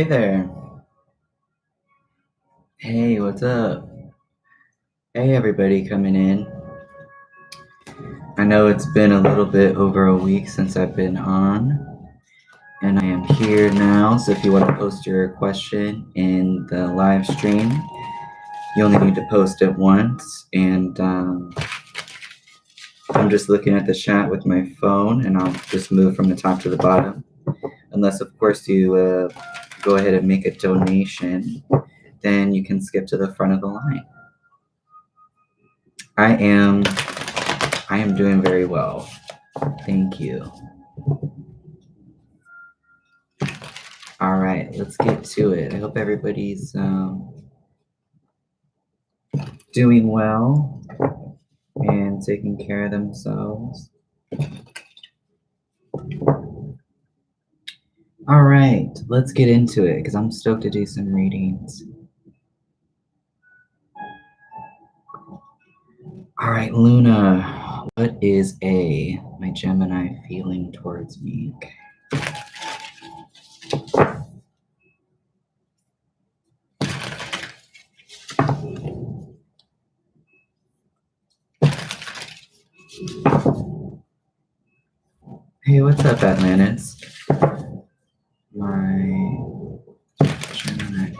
Hey there. Hey, what's up? Hey, everybody coming in. I know it's been a little bit over a week since I've been on, and I am here now. So if you want to post your question in the live stream, you only need to post it once. And I'm just looking at the chat with my phone, and I'll just move from the top to the bottom. Unless, of course, you go ahead and make a donation, then you can skip to the front of the line. I am doing very well. Thank you. All right, let's get to it. I hope everybody's doing well and taking care of themselves. All right, let's get into it because I'm stoked to do some readings. All right, Luna, what is my Gemini feeling towards me? Okay. Hey, what's up, Atlantis? My Gemini.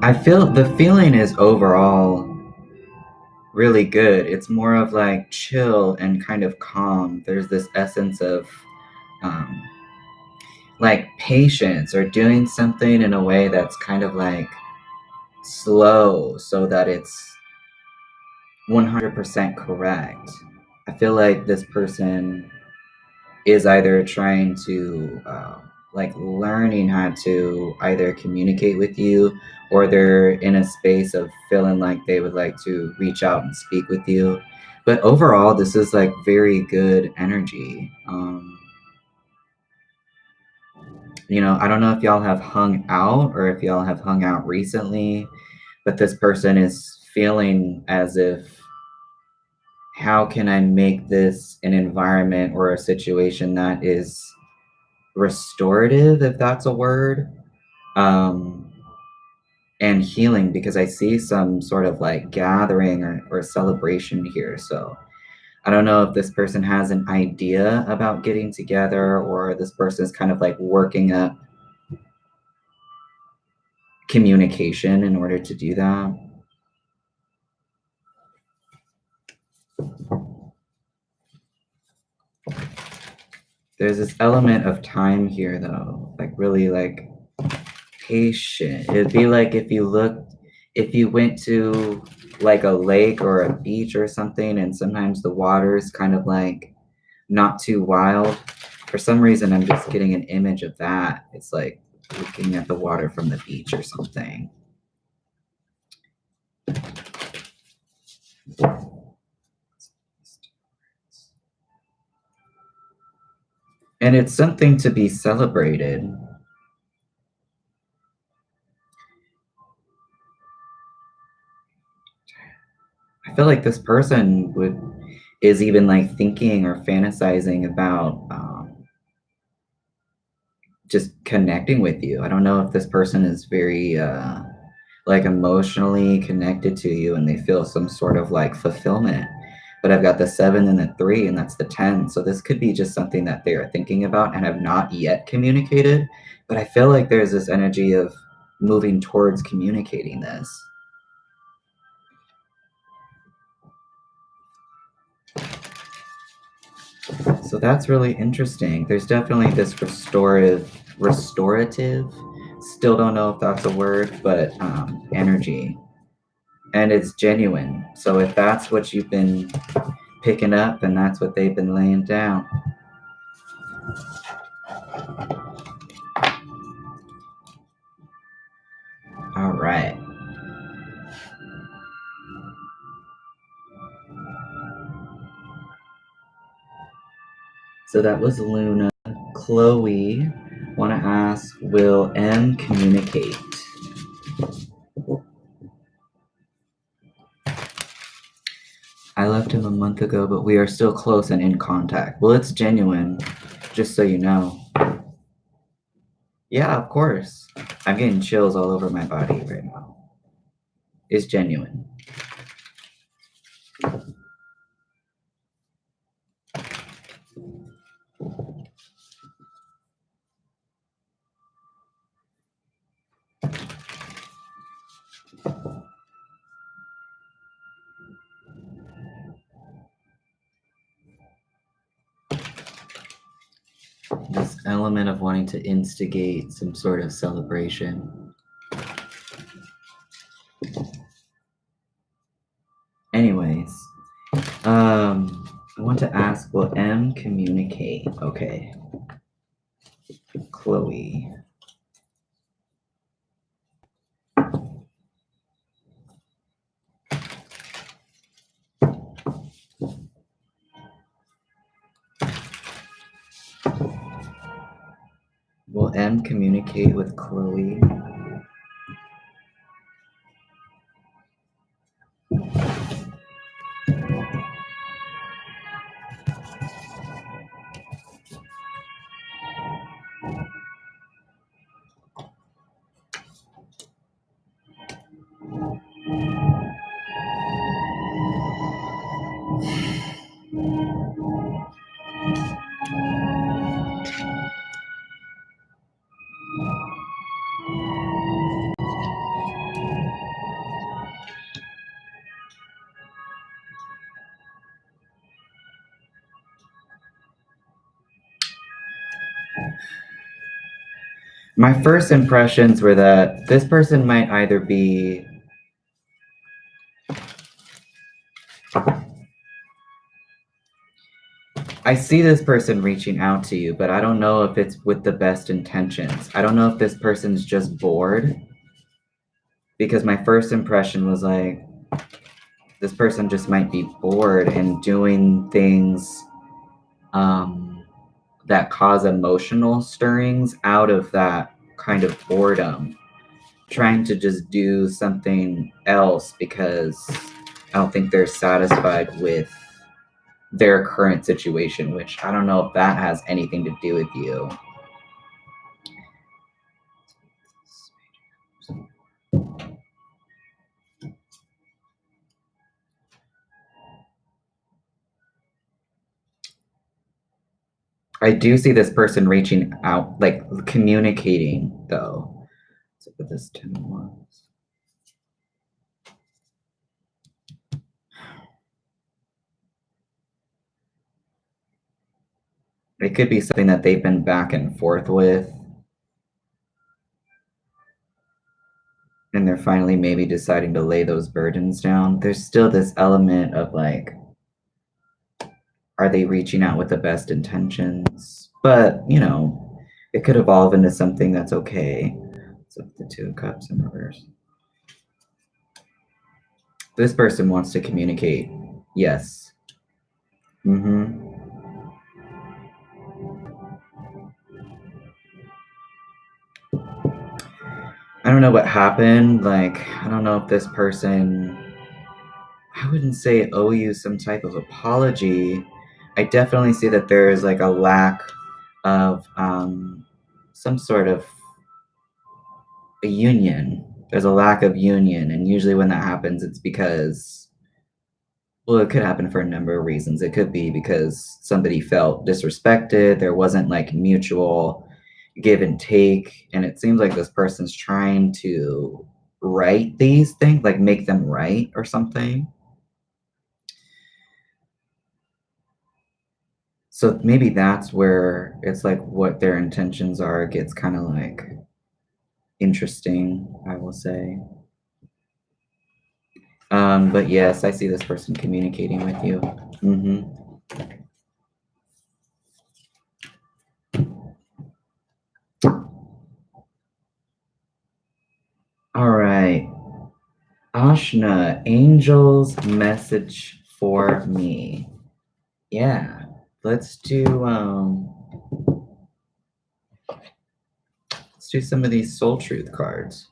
I feel the feeling is overall really good. It's more of like chill and kind of calm. There's this essence of like patience or doing something in a way that's kind of like slow so that it's 100% correct. I feel like this person is either trying to like learning how to either communicate with you, or they're in a space of feeling like they would like to reach out and speak with you. But overall, this is like very good energy. You know, I don't know if y'all have hung out or if y'all have hung out recently, but this person is feeling as if, how can I make this an environment or a situation that is restorative, if that's a word, and healing, because I see some sort of like gathering or celebration here. So I don't know if this person has an idea about getting together, or this person is kind of like working up communication in order to do that. There's this element of time here though, like really like patient. It'd be like if you went to like a lake or a beach or something, and sometimes the water is kind of like not too wild. For some reason, I'm just getting an image of that. It's like looking at the water from the beach or something. And it's something to be celebrated. I feel like this person is even like thinking or fantasizing about just connecting with you. I don't know if this person is very like emotionally connected to you and they feel some sort of like fulfillment. but I've got the 7 and the 3, and that's the 10. So this could be just something that they are thinking about and have not yet communicated. But I feel like there's this energy of moving towards communicating this. So that's really interesting. There's definitely this restorative, still don't know if that's a word, but energy. And it's genuine. So if that's what you've been picking up, and that's what they've been laying down. All right. So that was Luna. Chloe, want to ask, will M communicate? I left him a month ago, but we are still close and in contact. Well, it's genuine, just so you know. Yeah, of course. I'm getting chills all over my body right now. It's genuine. This element of wanting to instigate some sort of celebration. Anyways, I want to ask, will M communicate? Okay. Chloe. Will M communicate with Chloe? My first impressions were that this person might either be I see this person reaching out to you, but I don't know if it's with the best intentions. I don't know if this person's just bored, because my first impression was like, this person just might be bored and doing things that cause emotional stirrings out of that kind of boredom, trying to just do something else because I don't think they're satisfied with their current situation, which I don't know if that has anything to do with you. I do see this person reaching out, like communicating, though. So put this 10 ones. It could be something that they've been back and forth with, and they're finally maybe deciding to lay those burdens down. There's still this element of like, are they reaching out with the best intentions? But, you know, it could evolve into something that's okay. So the 2 of Cups in reverse. This person wants to communicate. Yes. Mm-hmm. I don't know what happened. Like, I don't know if this person, I wouldn't say owe you some type of apology. I definitely see that there is like a lack of some sort of a union. There's a lack of union. And usually when that happens, it's because Well, it could happen for a number of reasons. It could be because somebody felt disrespected, there wasn't like mutual give and take, and it seems like this person's trying to right these things, like make them right or something. So maybe that's where it's like what their intentions are gets kind of like interesting, I will say. But yes, I see this person communicating with you. All right. Ashna, angel's message for me. Yeah, let's do some of these soul truth cards.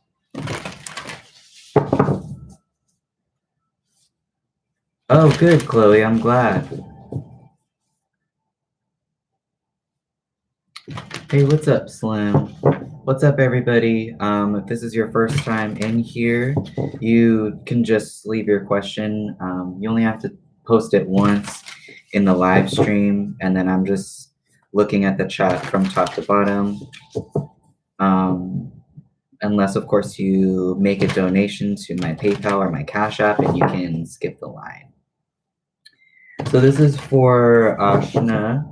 Oh, good, Chloe. I'm glad. Hey, what's up, Slim? What's up, everybody? If this is your first time in here, you can just leave your question. You only have to post it once in the live stream, and then I'm just looking at the chat from top to bottom. Unless, of course, you make a donation to my PayPal or my Cash App, and you can skip the line. So this is for Ashna,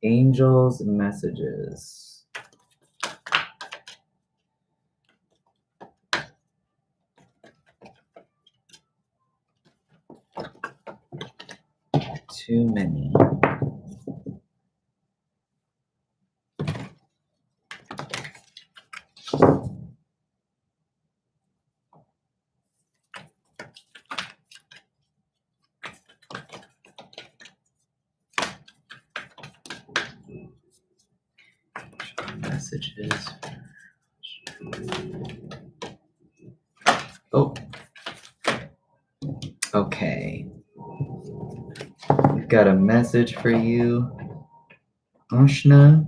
Angel's Messages. Too many. Messages. Oh. Okay. We've got a message for you, Ashna.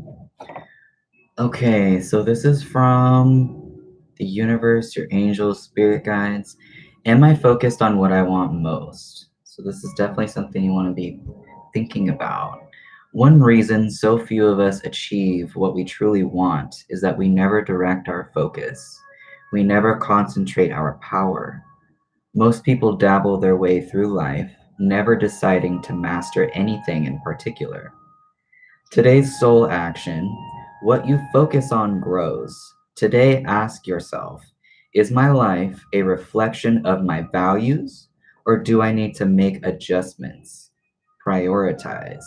Okay, so this is from the universe, your angels, spirit guides. Am I focused on what I want most? So this is definitely something you want to be thinking about. One reason so few of us achieve what we truly want is that we never direct our focus. We never concentrate our power. Most people dabble their way through life, never deciding to master anything in particular. Today's soul action: what you focus on grows. Today, ask yourself, is my life a reflection of my values, or do I need to make adjustments? Prioritize.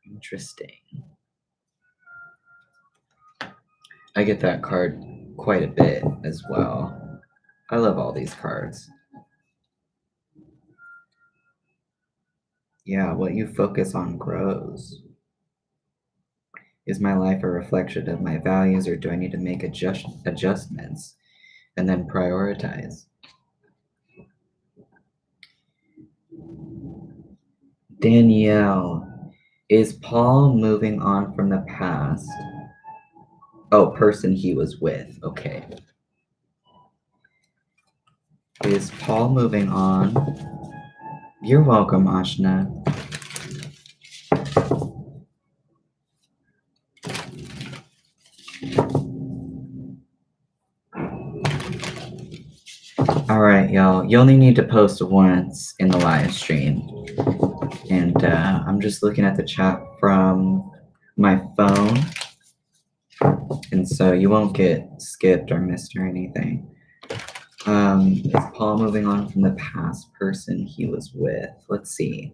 Interesting. I get that card quite a bit as well. I love all these cards. Yeah, what you focus on grows. Is my life a reflection of my values, or do I need to make adjustments? And then prioritize. Danielle, is Paul moving on from the past? Oh, person he was with. Okay. Is Paul moving on? You're welcome, Ashna. All right, y'all. You only need to post once in the live stream. And I'm just looking at the chat from my phone. And so you won't get skipped or missed or anything. Is Paul moving on from the past person he was with? Let's see.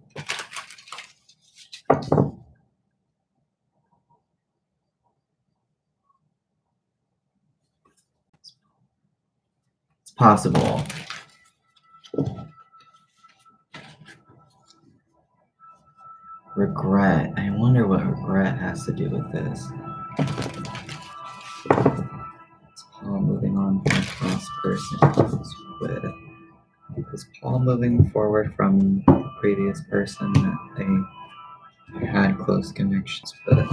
It's possible. Regret. I wonder what regret has to do with this. Is Paul moving on from the past person he was with? Is Paul moving forward from the previous person that they had close connections with?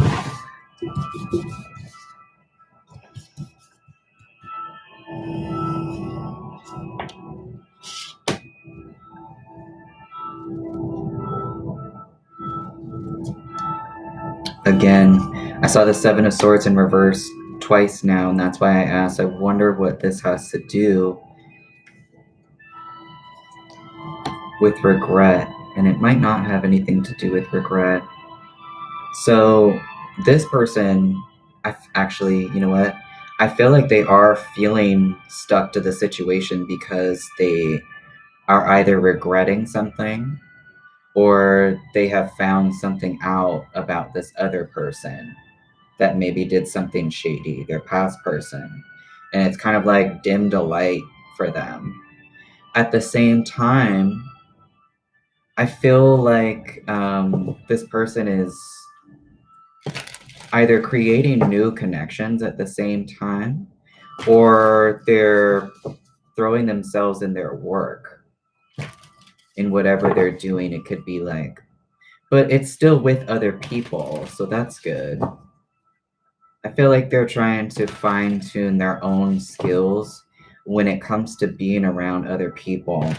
Again, I saw the Seven of Swords in reverse twice now, and that's why I asked, I wonder what this has to do with regret. And it might not have anything to do with regret. So this person, actually, you know what? I feel like they are feeling stuck to the situation because they are either regretting something or they have found something out about this other person that maybe did something shady, their past person. And it's kind of like dimmed a light for them. At the same time, I feel like this person is either creating new connections at the same time, or they're throwing themselves in their work in whatever they're doing. It could be like, but it's still with other people, so that's good. I feel like they're trying to fine tune their own skills when it comes to being around other people.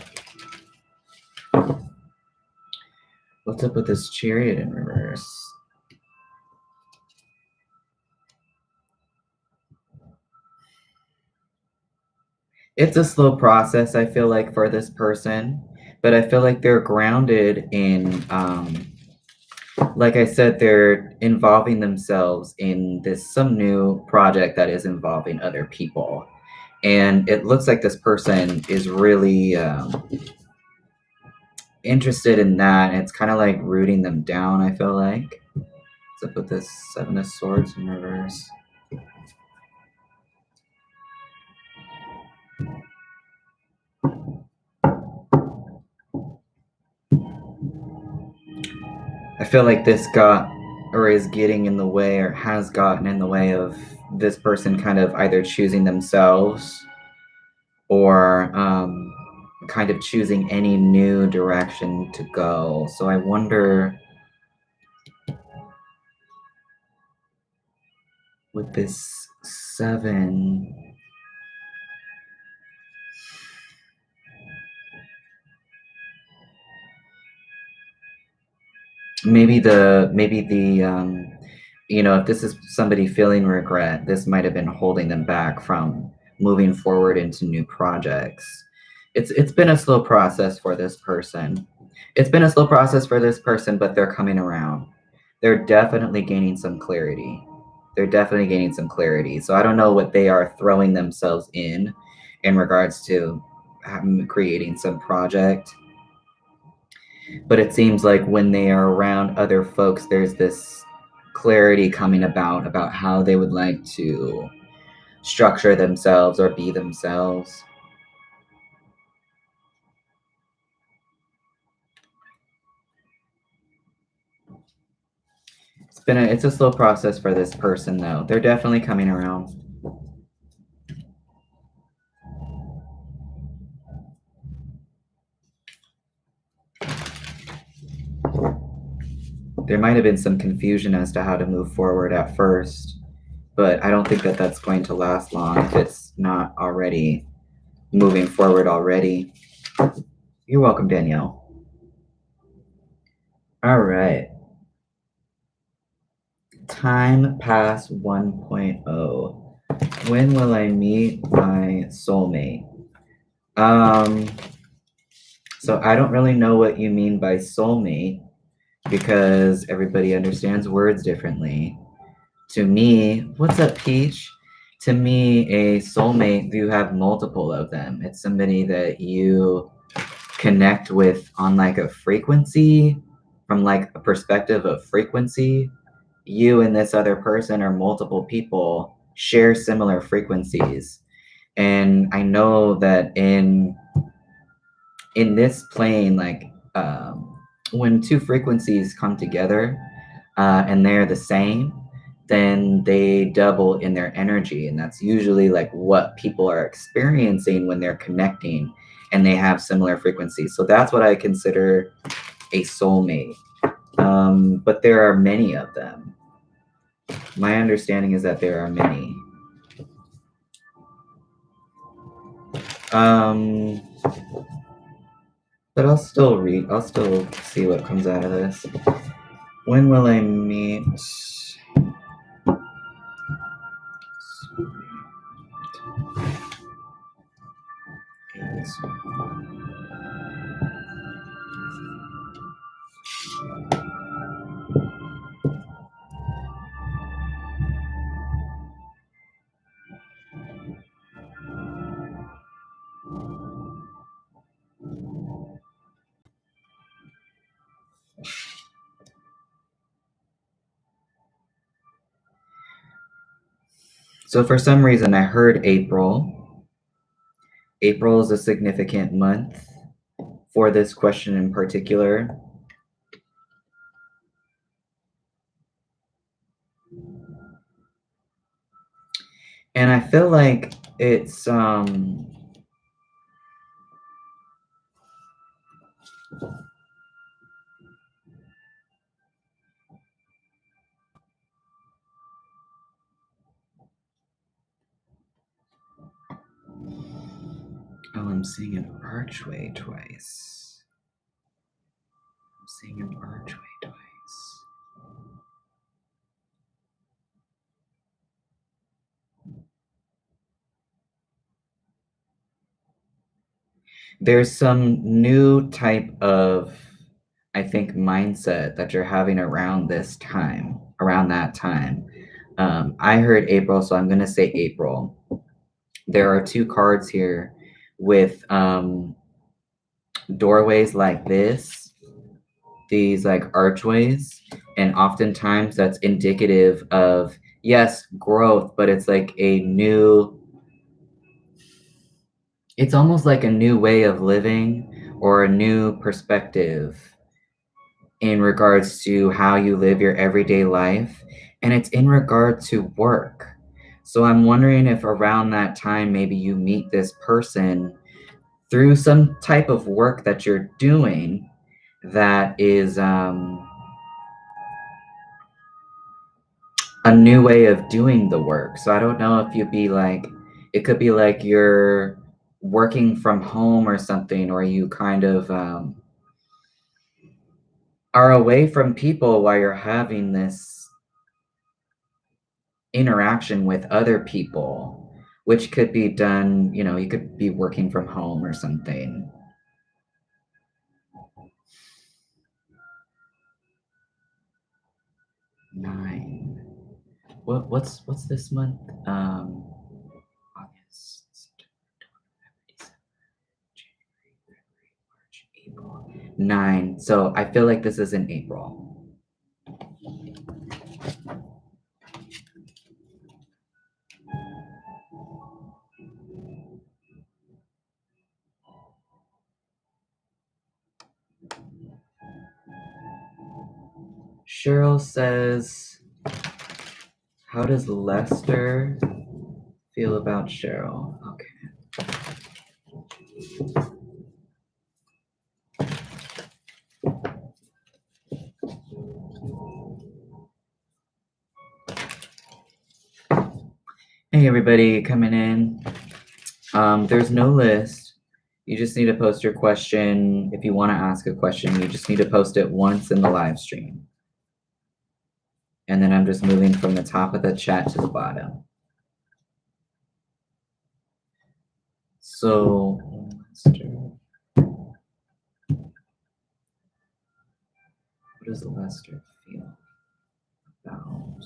What's up with this Chariot in reverse? It's a slow process, I feel like, for this person, but I feel like they're grounded in, like I said, they're involving themselves in some new project that is involving other people. And it looks like this person is really interested in that. It's kind of like rooting them down, I feel like. What's up with this Seven of Swords in reverse? I feel like this got or is getting in the way or has gotten in the way of this person kind of either choosing themselves or kind of choosing any new direction to go. So I wonder with this 7, maybe the if this is somebody feeling regret, this might have been holding them back from moving forward into new projects. It's been a slow process for this person. It's been a slow process for this person, but they're coming around. They're definitely gaining some clarity. They're definitely gaining some clarity. So I don't know what they are throwing themselves in regards to creating some project. But it seems like when they are around other folks, there's this clarity coming about how they would like to structure themselves or be themselves. It's a slow process for this person, though. They're definitely coming around. There might have been some confusion as to how to move forward at first, but I don't think that that's going to last long if it's not already moving forward already. You're welcome, Danielle. All right. Time Pass 1.0. When will I meet my soulmate? So I don't really know what you mean by soulmate because everybody understands words differently. To me, what's up, Peach? To me, a soulmate, you have multiple of them. It's somebody that you connect with on like a frequency, from like a perspective of frequency. You and this other person or multiple people share similar frequencies. And I know that in this plane, like when two frequencies come together and they're the same, then they double in their energy. And that's usually like what people are experiencing when they're connecting and they have similar frequencies. So that's what I consider a soulmate. But there are many of them. My understanding is that there are many. But I'll still see what comes out of this. When will I meet cards. So for some reason, I heard April. April is a significant month for this question in particular. And I feel like it's I'm seeing an archway twice. I'm seeing an archway twice. There's some new type of, I think, mindset that you're having around this time, around that time. I heard April, so I'm going to say April. There are two cards here with doorways like this, these like archways, and oftentimes that's indicative of, yes, growth, but it's like a new, it's almost like a new way of living or a new perspective in regards to how you live your everyday life, and it's in regard to work. So I'm wondering if around that time maybe you meet this person through some type of work that you're doing that is a new way of doing the work. So I don't know if you'd be like, it could be like you're working from home or something, or you kind of are away from people while you're having this interaction with other people, which could be done, you know, you could be working from home or something. Nine. What's this month? August, September, December, January, February, March, April. 9. So I feel like this is in April. Cheryl says, how does Lester feel about Cheryl? Okay. Hey everybody coming in. There's no list. You just need to post your question. If you want to ask a question, you just need to post it once in the live stream. And then I'm just moving from the top of the chat to the bottom. So, Lester, what does Lester feel about?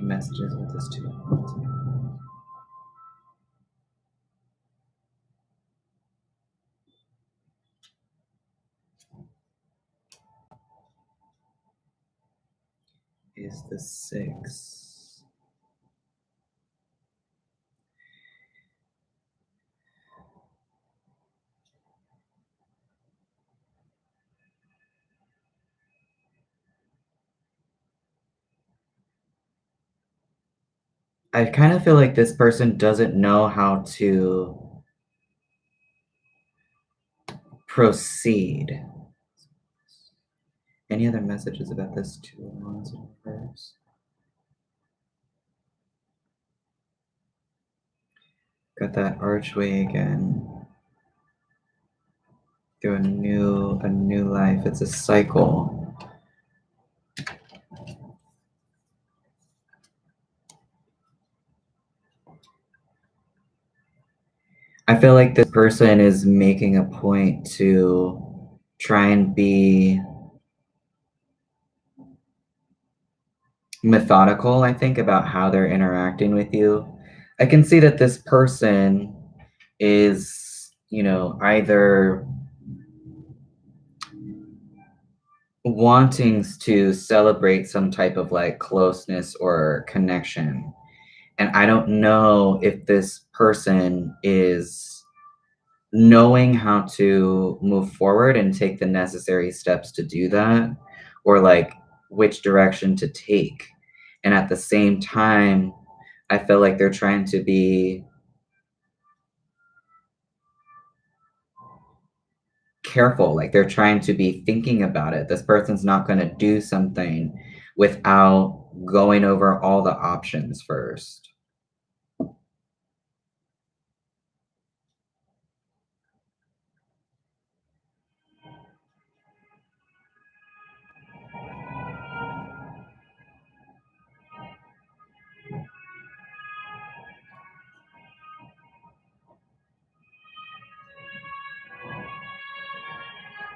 Messages with this too. Is the 6. I kind of feel like this person doesn't know how to proceed. Any other messages about this 2 of Wands in reverse? Got that archway again. Through a new life. It's a cycle. I feel like this person is making a point to try and be methodical, I think, about how they're interacting with you. I can see that this person is, either wanting to celebrate some type of like closeness or connection. And I don't know if this person is knowing how to move forward and take the necessary steps to do that, or like which direction to take. And at the same time, I feel like they're trying to be careful, like they're trying to be thinking about it. This person's not going to do something without going over all the options first.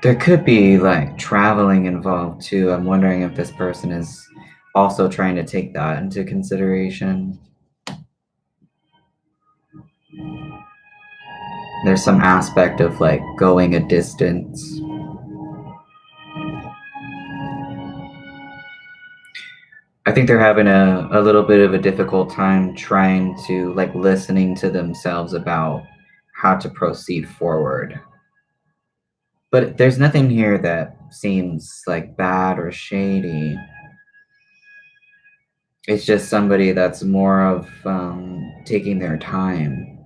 There could be like traveling involved too. I'm wondering if this person is also trying to take that into consideration. There's some aspect of like going a distance. I think they're having a little bit of a difficult time trying to like listening to themselves about how to proceed forward. But there's nothing here that seems like bad or shady. It's just somebody that's more of taking their time.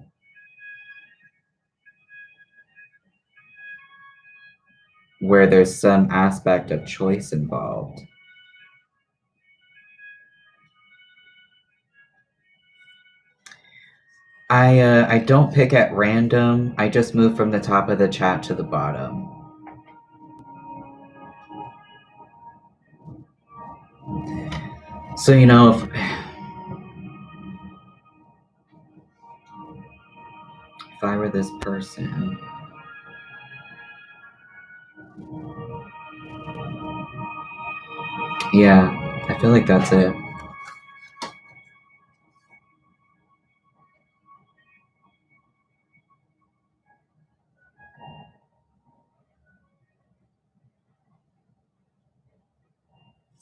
Where there's some aspect of choice involved. I don't pick at random. I just move from the top of the chat to the bottom. So if I were this person, yeah, I feel like that's it.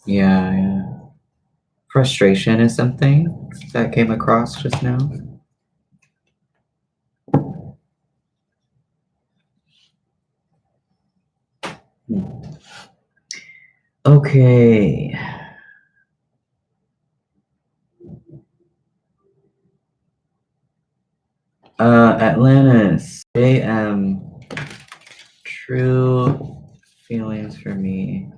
Yeah. Frustration is something that came across just now. Okay. Atlantis. True feelings for me.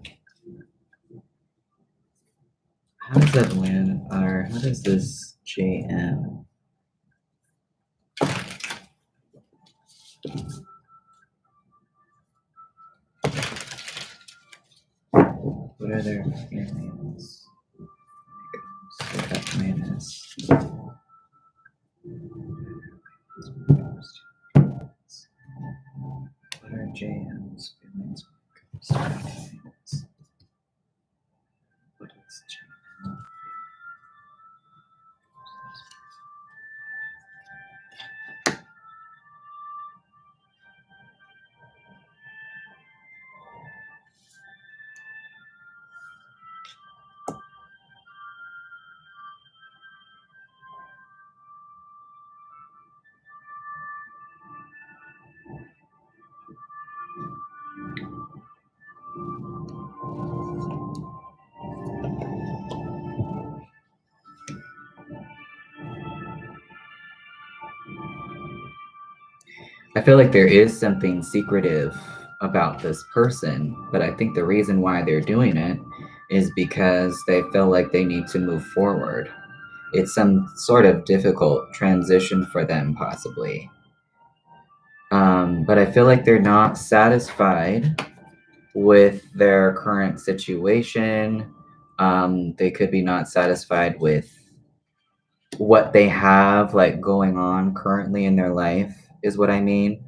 How does that land, or how does this JM? What are their feelings? Atlantis. What are JM's feelings? What is JM? I feel like there is something secretive about this person, but I think the reason why they're doing it is because they feel like they need to move forward. It's some sort of difficult transition for them, possibly. But I feel like they're not satisfied with their current situation. They could be not satisfied with what they have like going on currently in their life, is what I mean.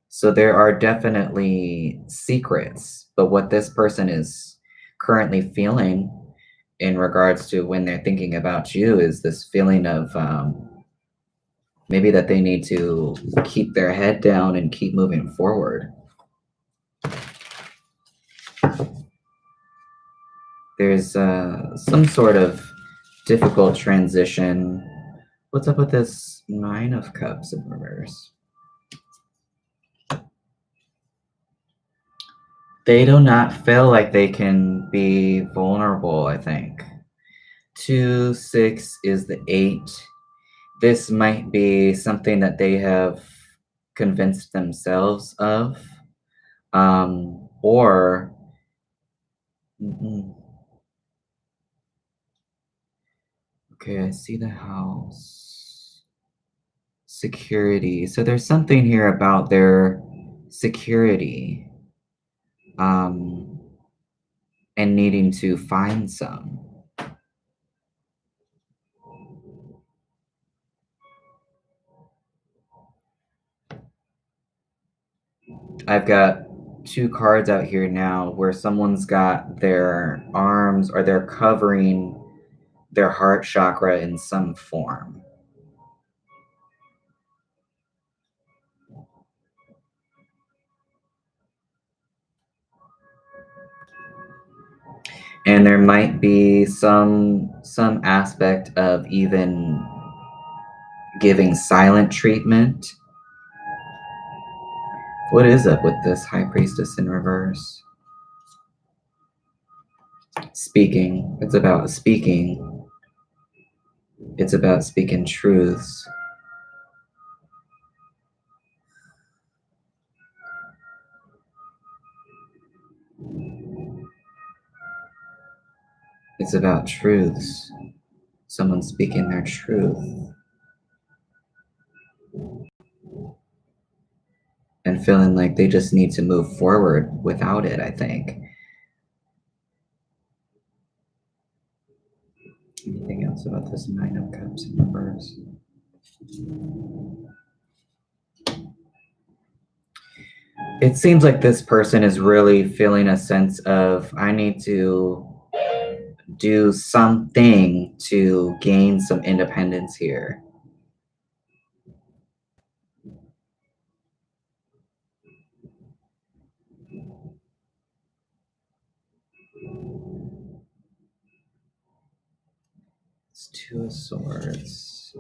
So there are definitely secrets, but what this person is currently feeling in regards to when they're thinking about you is this feeling of maybe that they need to keep their head down and keep moving forward. There's some sort of difficult transition. What's up with this Nine of Cups in reverse? They do not feel like they can be vulnerable, I think. 2, 6 is the 8. This might be something that they have convinced themselves of. Or okay, I see the house. Security. So there's something here about their security, and needing to find some. I've got 2 cards out here now where someone's got their arms or they're covering their heart chakra in some form. And there might be some aspect of even giving silent treatment. What is up with this High Priestess in reverse? Speaking. It's about speaking. It's about speaking truths. It's about truths. Someone speaking their truth. And feeling like they just need to move forward without it, I think. Anything else about this Nine of Cups in reverse? It seems like this person is really feeling a sense of, I need to do something to gain some independence here. It's 2 of Swords.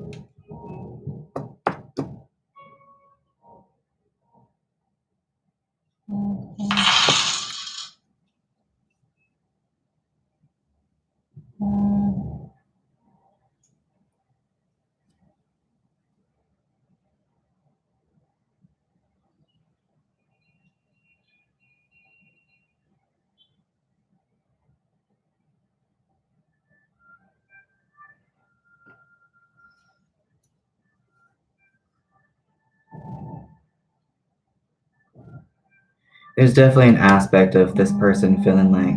There's definitely an aspect of this person feeling like,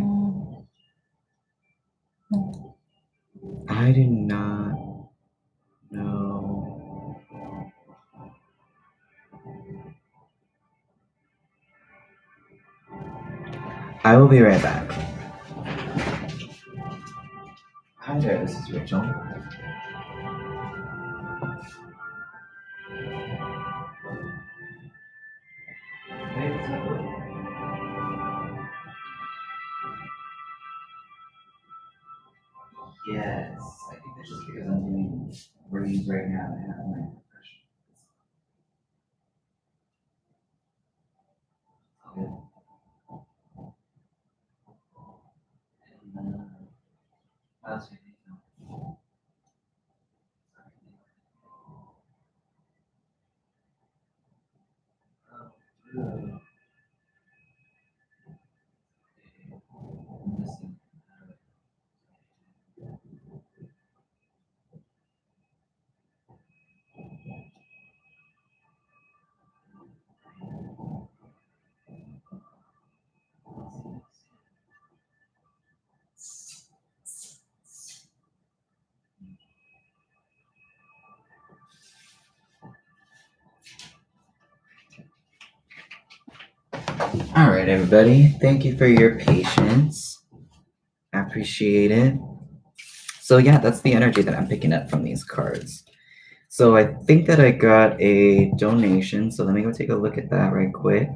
I do not know. I will be right back. Hi there, this is Rachel. Hey, what's up? Yes, I think that's just because I'm doing readings right now and I have my depression. Okay. How's your day going? right, everybody. Thank you for your patience. I appreciate it. So yeah, that's the energy that I'm picking up from these cards. So I think that I got a donation. So let me go take a look at that right quick.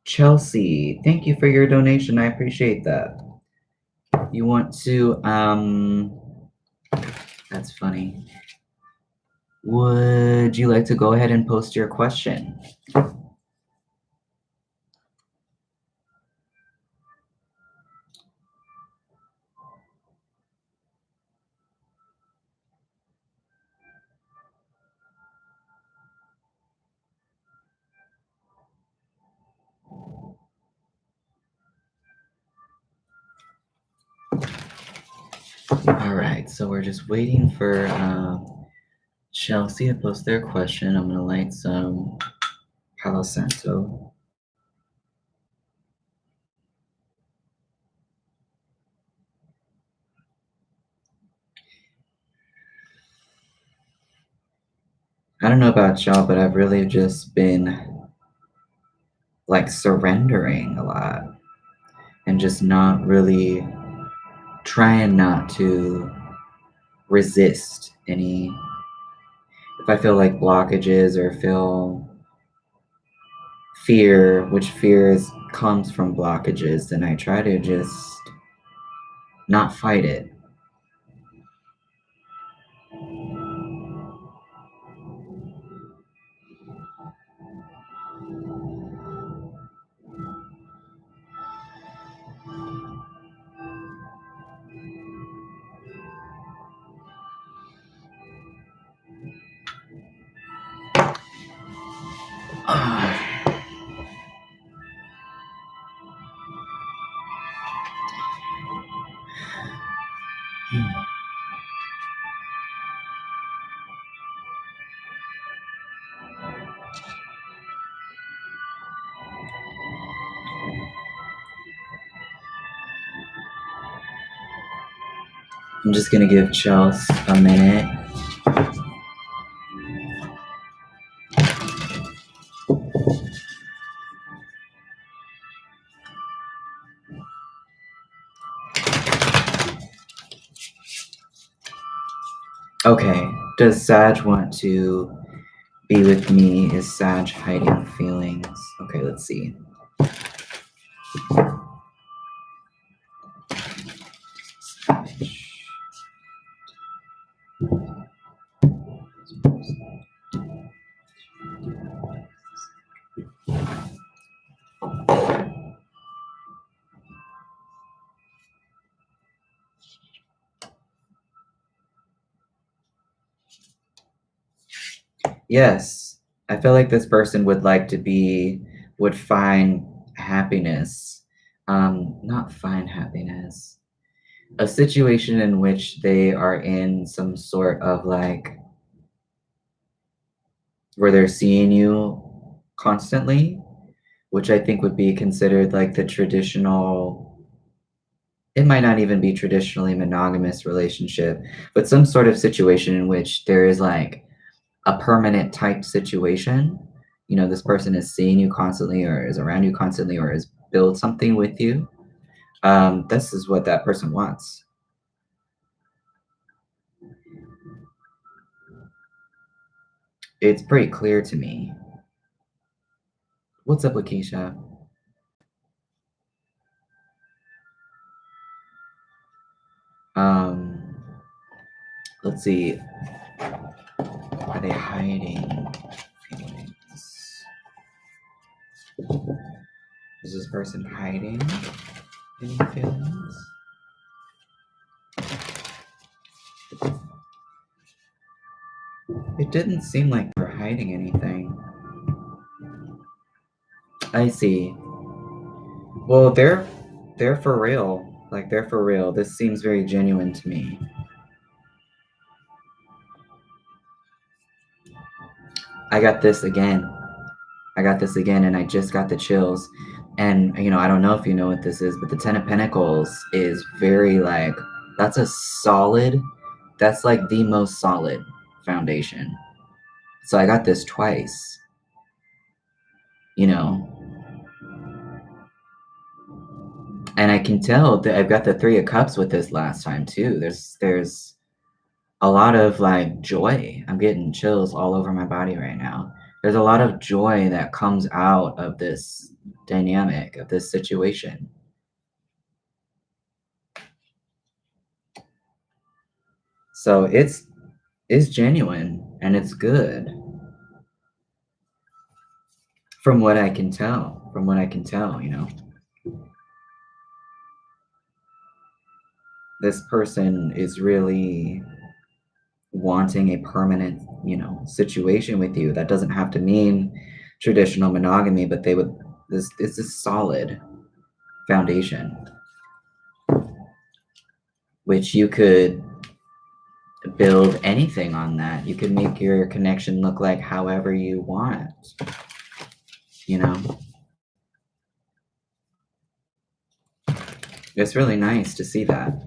Chelsea, thank you for your donation. I appreciate that. You want to, that's funny. Would you like to go ahead and post your question? All right, so we're just waiting for Chelsea to post their question. I'm gonna light some Palo Santo. I don't know about y'all, but I've really just been like surrendering a lot and just not really trying not to resist any. If I feel like blockages or feel fear, which comes from blockages, then I try to just not fight it. I'm just gonna give Chelsea a minute. Okay, does Sag want to be with me? Is Sag hiding feelings? Okay, let's see. Yes, I feel like this person would find happiness. Not find happiness. A situation in which they are in some sort of like where they're seeing you constantly, which I think would be considered like the traditional, it might not even be traditionally monogamous relationship, but some sort of situation in which there is like a permanent type situation. You know, this person is seeing you constantly or is around you constantly or has built something with you. This is what that person wants. It's pretty clear to me. What's up, Lakeisha? Let's see. Are they hiding feelings? Is this person hiding any feelings? It didn't seem like they're hiding anything. I see. Well, they're for real. Like they're for real. This seems very genuine to me. I got this again. And I just got the chills. And you know, I don't know if you know what this is, but the Ten of Pentacles is very like that's like the most solid foundation. So I got this twice, you know, and I can tell that I've got the Three of Cups with this last time too. There's a lot of like joy. I'm getting chills all over my body right now. There's a lot of joy that comes out of this dynamic, of this situation. So it's genuine and it's good from what I can tell. From what I can tell, you know. This person is really wanting a permanent, you know, situation with you. That doesn't have to mean traditional monogamy, but they would this it's a solid foundation which you could build anything on that. You could make your connection look like however you want, you know. It's really nice to see that.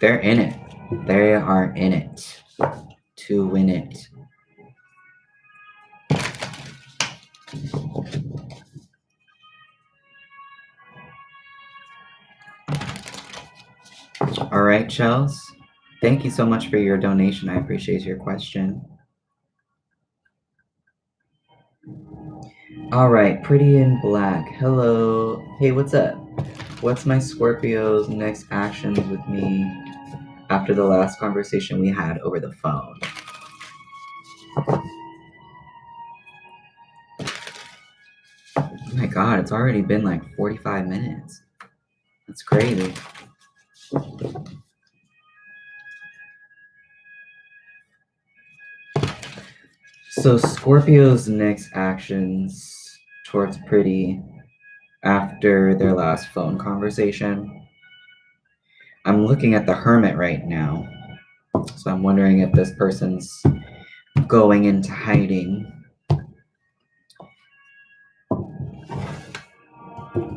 They're in it. They are in it to win it. All right, Chels. Thank you so much for your donation. I appreciate your question. All right, Pretty in Black. Hello. Hey, what's up? What's my Scorpio's next actions with me after the last conversation we had over the phone? Oh my God, it's already been like 45 minutes. That's crazy. So Scorpio's next actions towards Pretty after their last phone conversation. I'm looking at the Hermit right now. So I'm wondering if this person's going into hiding.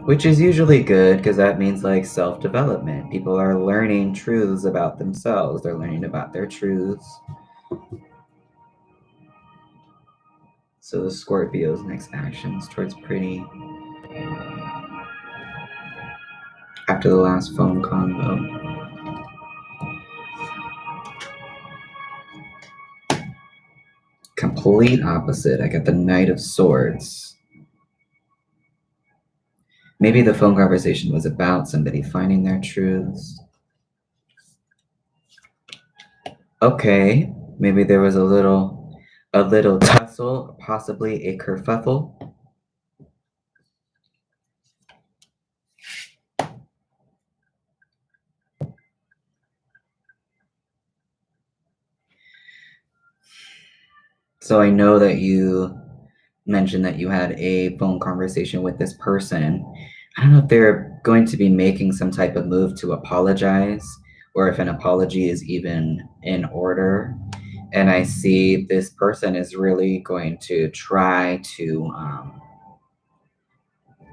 Which is usually good because that means like self-development. People are learning truths about themselves. They're learning about their truths. So the Scorpio's next actions towards Pretty after the last phone convo. Complete opposite. I got the Knight of Swords. Maybe the phone conversation was about somebody finding their truths. Okay, maybe there was a little tussle, possibly a kerfuffle. So I know that you mentioned that you had a phone conversation with this person. I don't know if they're going to be making some type of move to apologize or if an apology is even in order. And I see this person is really going to try to,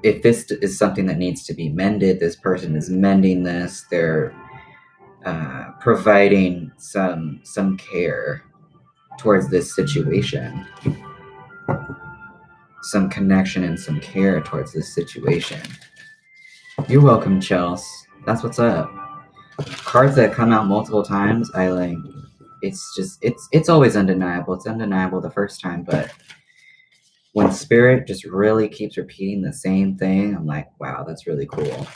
if this is something that needs to be mended, this person is mending this. They're providing some care towards this situation, some connection and some care towards this situation. You're welcome, Chels. That's what's up. Cards that come out multiple times, I like. It's always undeniable. It's undeniable the first time, but when spirit just really keeps repeating the same thing, I'm like, wow, that's really cool.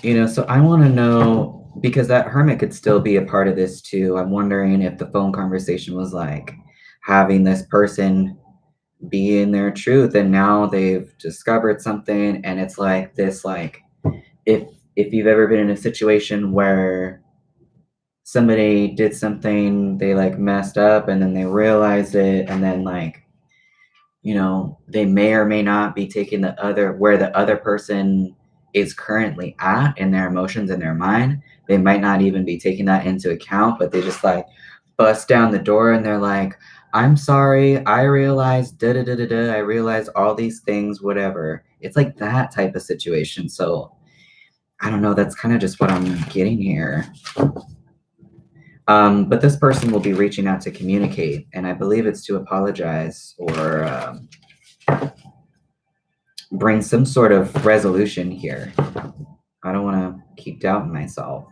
You know, so I want to know, because that Hermit could still be a part of this too. I'm wondering if the phone conversation was like having this person be in their truth and now they've discovered something, and it's like this, like if you've ever been in a situation where somebody did something, they like messed up and then they realized it, and then like, you know, they may or may not be taking the other where the other person is currently at in their emotions in their mind. They might not even be taking that into account, but they just like bust down the door and they're like, I'm sorry, I realized da da da da da, I realized all these things, whatever. It's like that type of situation. So I don't know, that's kind of just what I'm getting here. But this person will be reaching out to communicate, and I believe it's to apologize or bring some sort of resolution here. I don't want to keep doubting myself.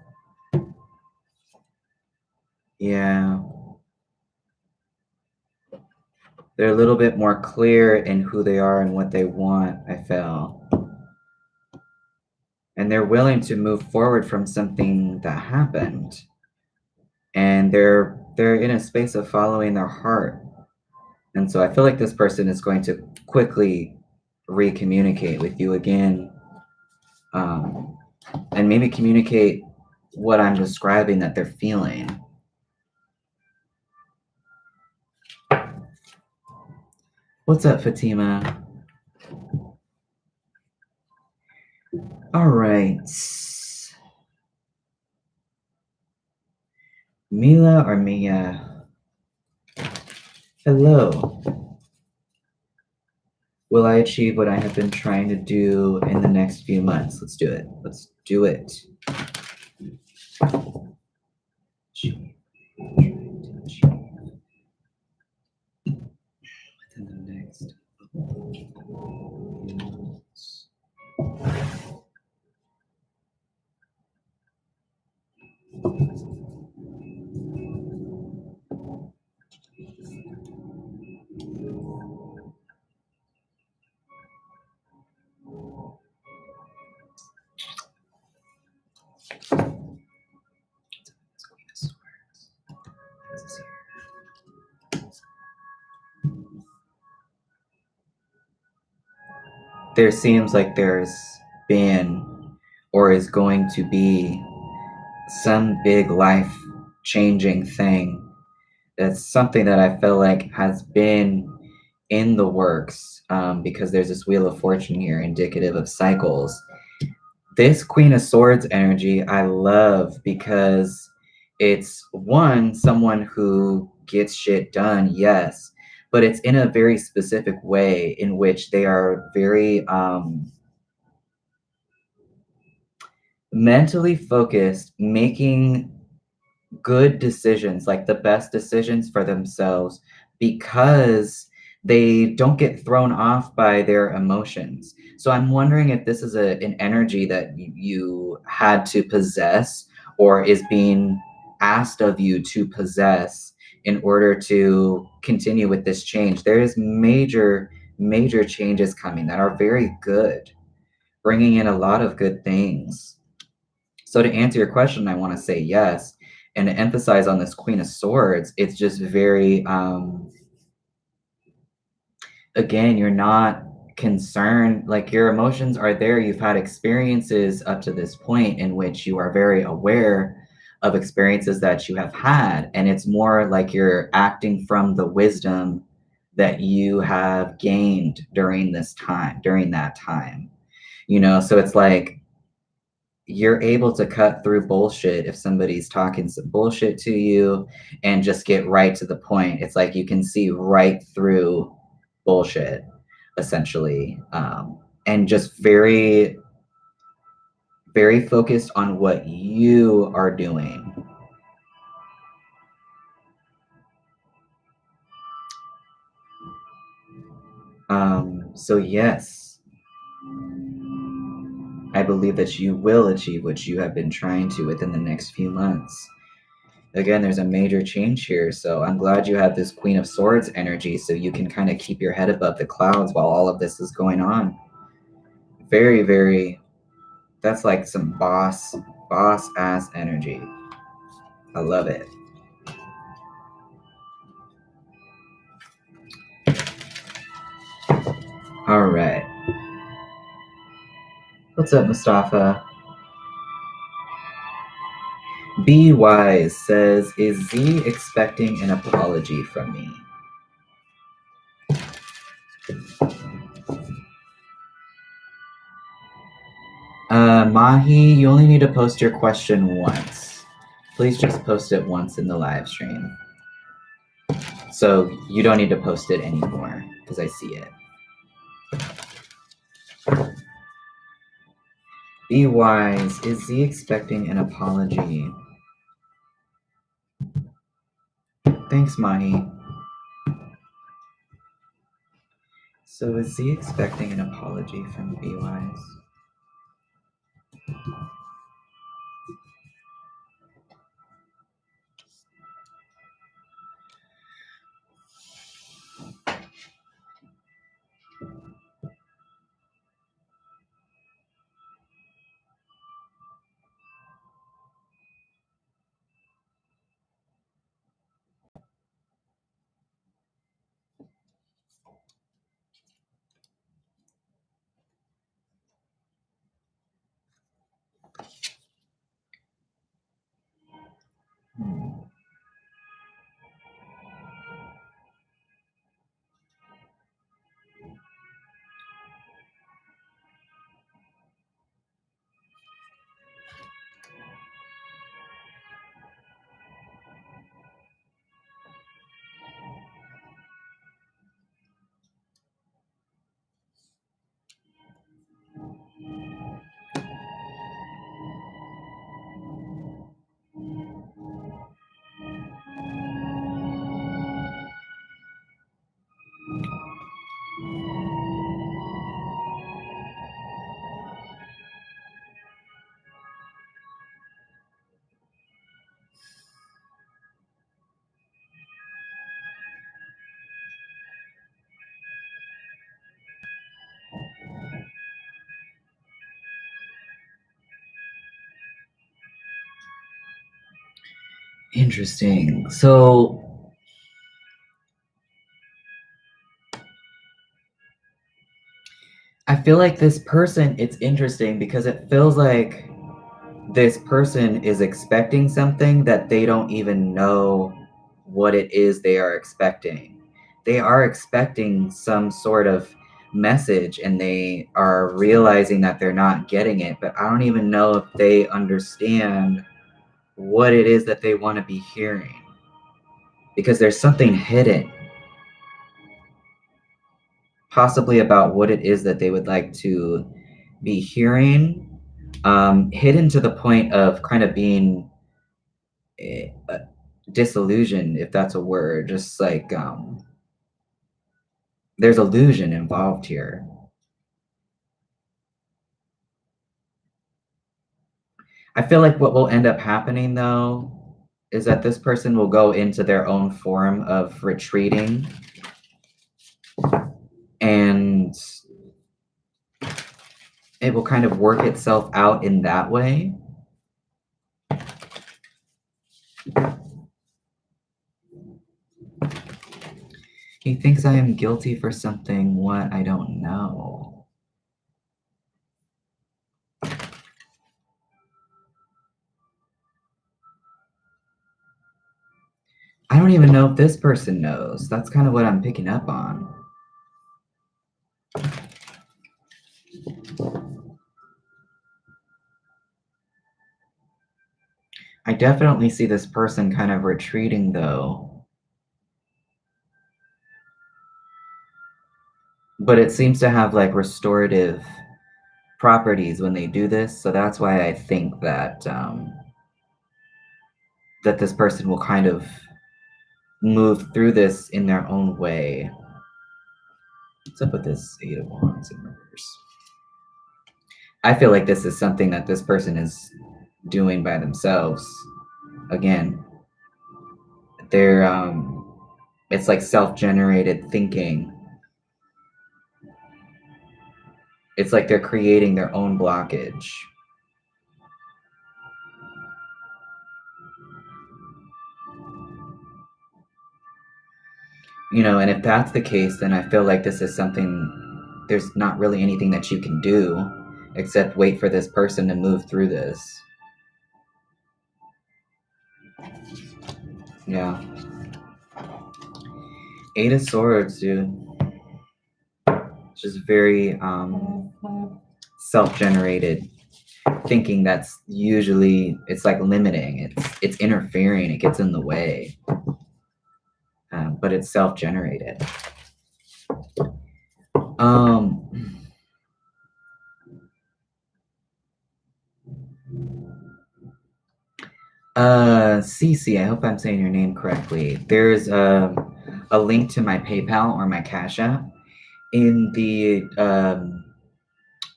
Yeah. They're a little bit more clear in who they are and what they want, I feel. And they're willing to move forward from something that happened. And they're in a space of following their heart. And so I feel like this person is going to quickly recommunicate with you again, and maybe communicate what I'm describing that they're feeling. What's up, Fatima? All right. Mila or Mia? Hello. Will I achieve what I have been trying to do in the next few months? Let's do it. Let's do it. Within the next few months. There seems like there's been or is going to be some big life changing thing. That's something that I feel like has been in the works, because there's this Wheel of Fortune here indicative of cycles. This Queen of Swords energy I love because it's someone who gets shit done, yes, but it's in a very specific way in which they are very mentally focused, making good decisions, like the best decisions for themselves, because they don't get thrown off by their emotions. So I'm wondering if this is an energy that you had to possess or is being asked of you to possess in order to continue with this change. There is major, major changes coming that are very good, bringing in a lot of good things. So to answer your question, I want to say yes. And to emphasize on this Queen of Swords, it's just very, again, you're not concerned, like your emotions are there. You've had experiences up to this point in which you are very aware of experiences that you have had. And it's more like you're acting from the wisdom that you have gained during that time. So it's like, you're able to cut through bullshit if somebody's talking some bullshit to you and just get right to the point. It's like you can see right through bullshit, essentially, and just very, very focused on what you are doing. So yes, I believe that you will achieve what you have been trying to within the next few months. Again, there's a major change here. So I'm glad you have this Queen of Swords energy so you can kind of keep your head above the clouds while all of this is going on. Very, very, that's like some boss ass energy. I love it. All right. What's up, Mustafa? Be Wise says, is Z expecting an apology from me? Mahi, you only need to post your question once. Please just post it once in the live stream. So you don't need to post it anymore because I see it. Be wise. Is Z expecting an apology? Thanks, Mahi. So is Z expecting an apology from Be Wise? Interesting. So I feel like this person, it's interesting because it feels like this person is expecting something that they don't even know what it is they are expecting. They are expecting some sort of message and they are realizing that they're not getting it, but I don't even know if they understand what it is that they want to be hearing because there's something hidden, possibly about what it is that they would like to be hearing, hidden to the point of kind of being disillusioned, if that's a word. Just like there's illusion involved here. I feel like what will end up happening though is that this person will go into their own form of retreating and it will kind of work itself out in that way. He thinks I am guilty for something. What? I don't know. I don't even know if this person knows. That's kind of what I'm picking up on. I definitely see this person kind of retreating though. But it seems to have like restorative properties when they do this. So that's why I think that that this person will kind of move through this in their own way. What's up with this Eight of Wands in reverse? I feel like this is something that this person is doing by themselves. Again, they're it's like self-generated thinking. It's like they're creating their own blockage. You know, and if that's the case, then I feel like this is something, there's not really anything that you can do except wait for this person to move through this. Yeah. Eight of Swords, dude. Just very self-generated thinking that's usually, it's like limiting, it's interfering, it gets in the way. But it's self-generated. Cece, I hope I'm saying your name correctly. There's a link to my PayPal or my Cash App in the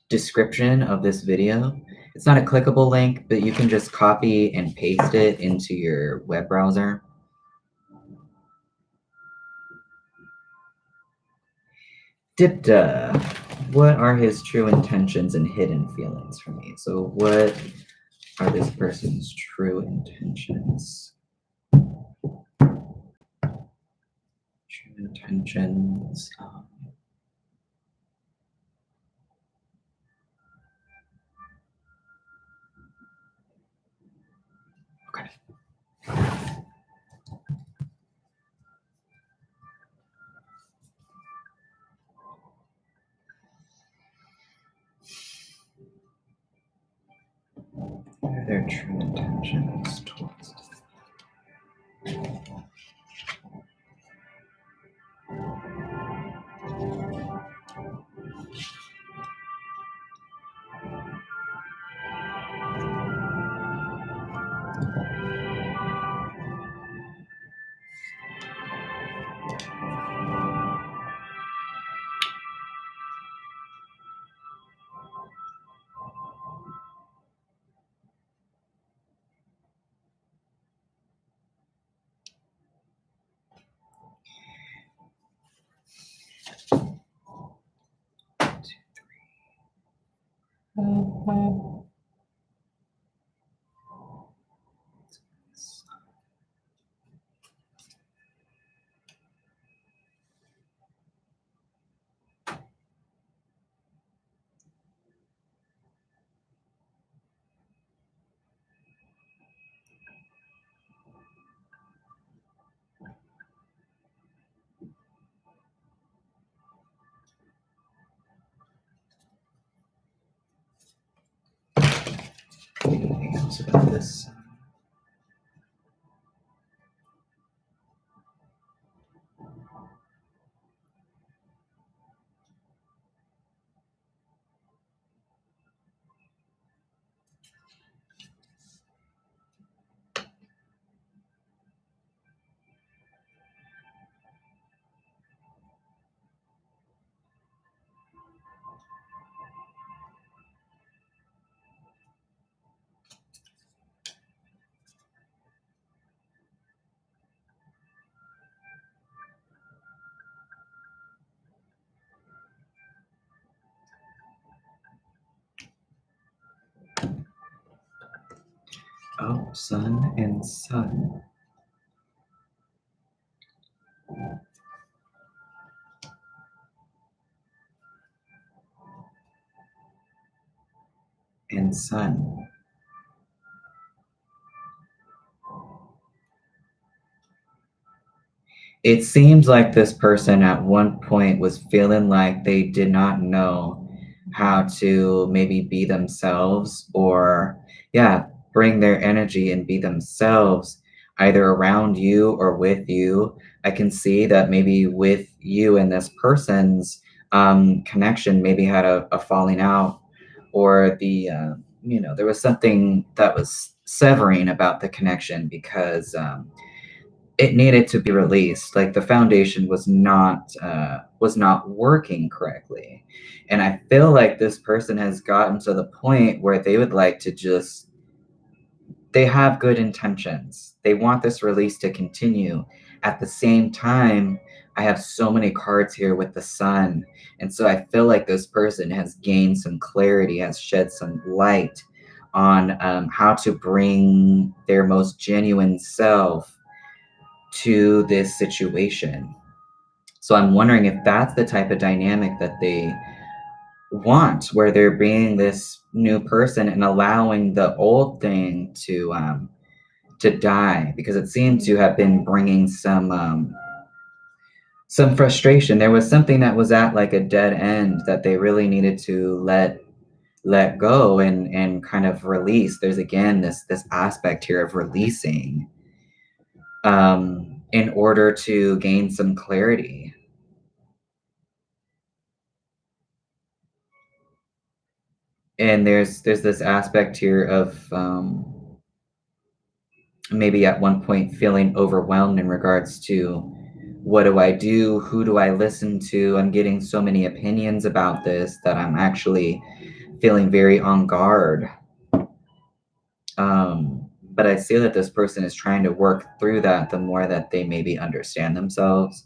description of this video. It's not a clickable link, but you can just copy and paste it into your web browser. Dipta, what are his true intentions and hidden feelings for me? So what are this person's true intentions? True intentions. Okay. What are their true intentions towards? Anything else about this? Oh, sun and sun. And sun. It seems like this person at one point was feeling like they did not know how to maybe be themselves or, yeah, bring their energy and be themselves either around you or with you. I can see that maybe with you and this person's connection maybe had a falling out or there was something that was severing about the connection because it needed to be released. Like the foundation was not working correctly, and I feel like this person has gotten to the point where they would like to just they have good intentions. They want this release to continue. At the same time, I have so many cards here with the sun, and so I feel like this person has gained some clarity, has shed some light on how to bring their most genuine self to this situation. So I'm wondering if that's the type of dynamic that they want, where they're being this new person and allowing the old thing to die, because it seemed to have been bringing some frustration. There was something that was at like a dead end that they really needed to let go and kind of release. There's again this aspect here of releasing in order to gain some clarity. And there's this aspect here of maybe at one point feeling overwhelmed in regards to what do I do? Who do I listen to? I'm getting so many opinions about this that I'm actually feeling very on guard. But I see that this person is trying to work through that the more that they maybe understand themselves.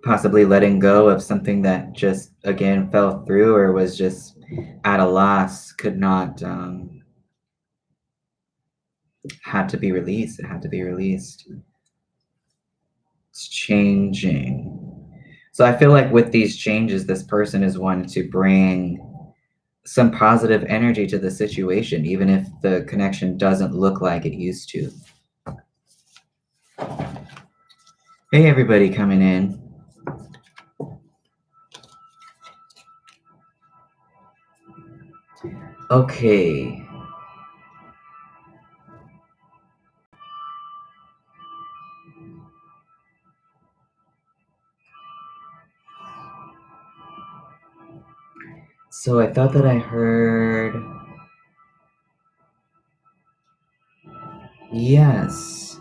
Possibly letting go of something that just, again, fell through or was just at a loss, could not, had to be released. It had to be released. It's changing. So I feel like with these changes, this person is wanting to bring some positive energy to the situation, even if the connection doesn't look like it used to. Hey, everybody coming in. Okay. So I thought that I heard... Yes.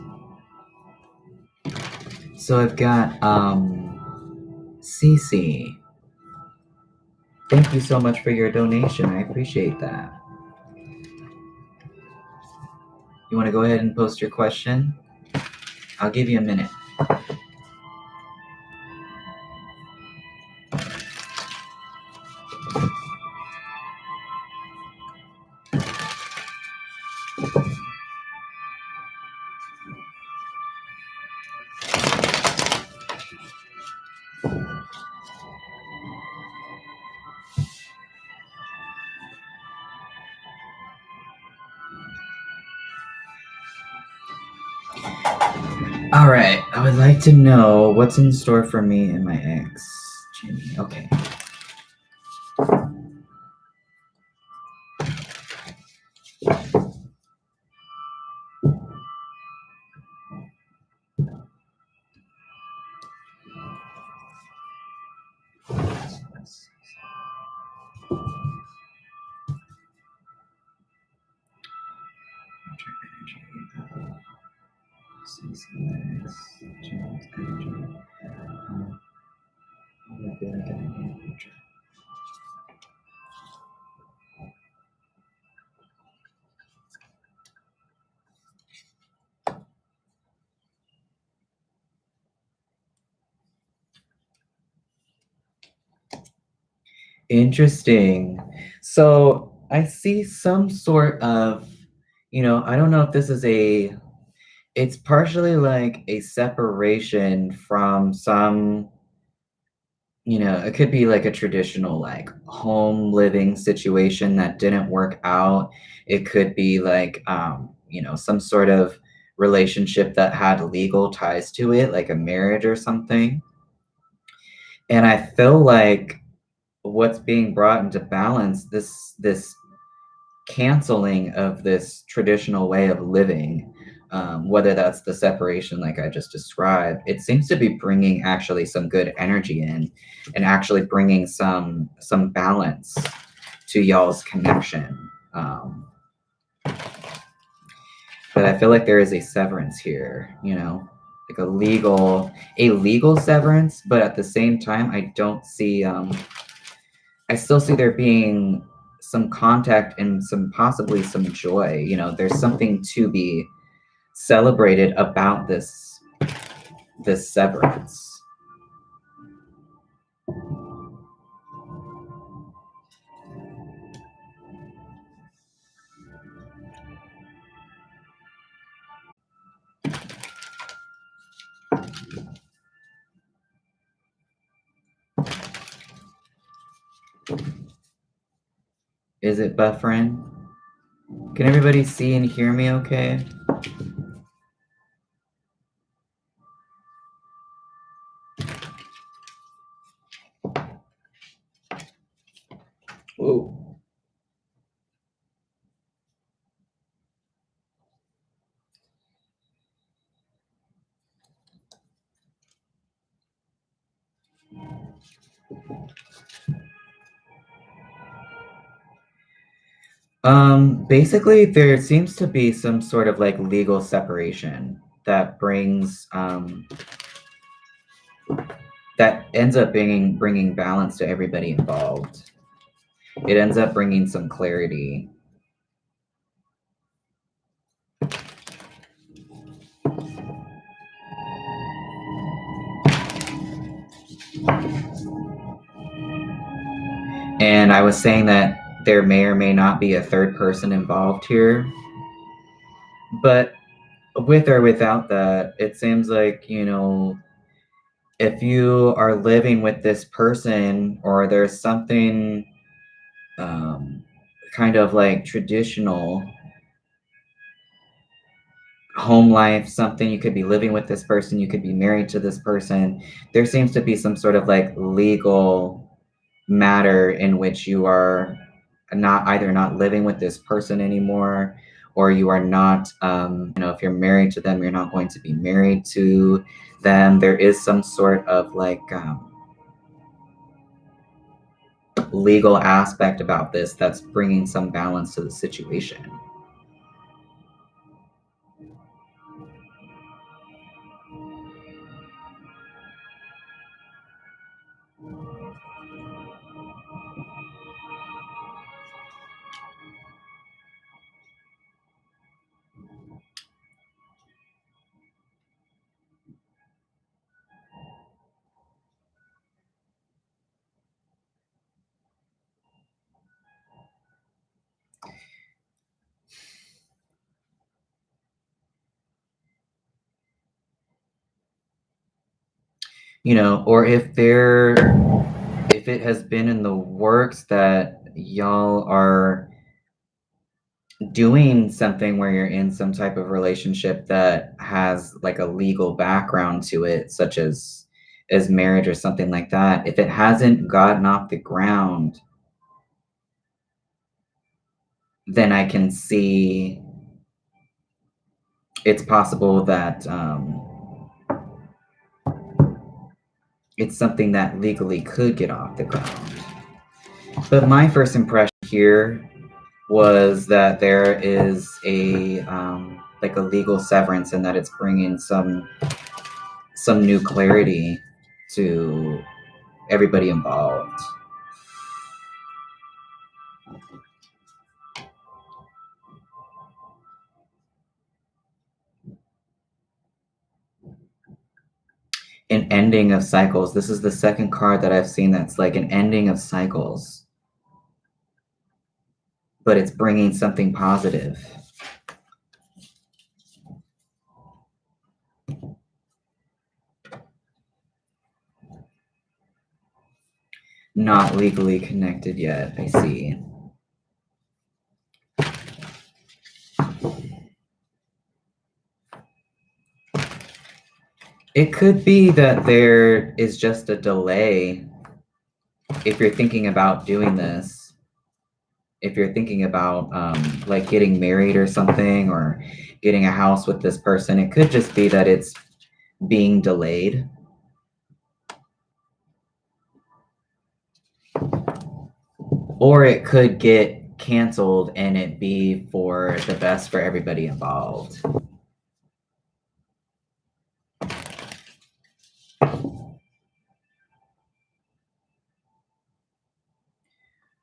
So I've got, Cece. Thank you so much for your donation. I appreciate that. You want to go ahead and post your question? I'll give you a minute. All right. I would like to know what's in store for me and my ex, Jimmy. Okay. Interesting. So I see some sort of, I don't know if this is it's partially like a separation from some, it could be like a traditional like home living situation that didn't work out. It could be like, some sort of relationship that had legal ties to it, like a marriage or something. And I feel like what's being brought into balance, this canceling of this traditional way of living, whether that's the separation like I just described, it seems to be bringing actually some good energy in and actually bringing some balance to y'all's connection. But I feel like there is a severance here, like a legal severance, but at the same time I don't see I still see there being some contact and possibly some joy. There's something to be celebrated about this severance. Is it buffering? Can everybody see and hear me okay? Whoa. Basically, there seems to be some sort of like legal separation that brings that ends up bringing balance to everybody involved. It ends up bringing some clarity. And I was saying that there may or may not be a third person involved here. But with or without that, it seems like, you know, if you are living with this person or there's something kind of like traditional home life, something you could be living with this person, you could be married to this person, there seems to be some sort of like legal matter in which you are not living with this person anymore, or you are not you know, if you're married to them, you're not going to be married to them. There is some sort of like legal aspect about this that's bringing some balance to the situation. You know, or if it has been in the works that y'all are doing something where you're in some type of relationship that has like a legal background to it, such as marriage or something like that, if it hasn't gotten off the ground, then I can see it's possible that it's something that legally could get off the ground. But my first impression here was that there is a like a legal severance, and that it's bringing some new clarity to everybody involved. An ending of cycles. This is the second card that I've seen that's like an ending of cycles, but it's bringing something positive. Not legally connected yet, I see. It could be that there is just a delay if you're thinking about doing this. If you're thinking about like getting married or something, or getting a house with this person, it could just be that it's being delayed. Or it could get canceled and it be for the best for everybody involved.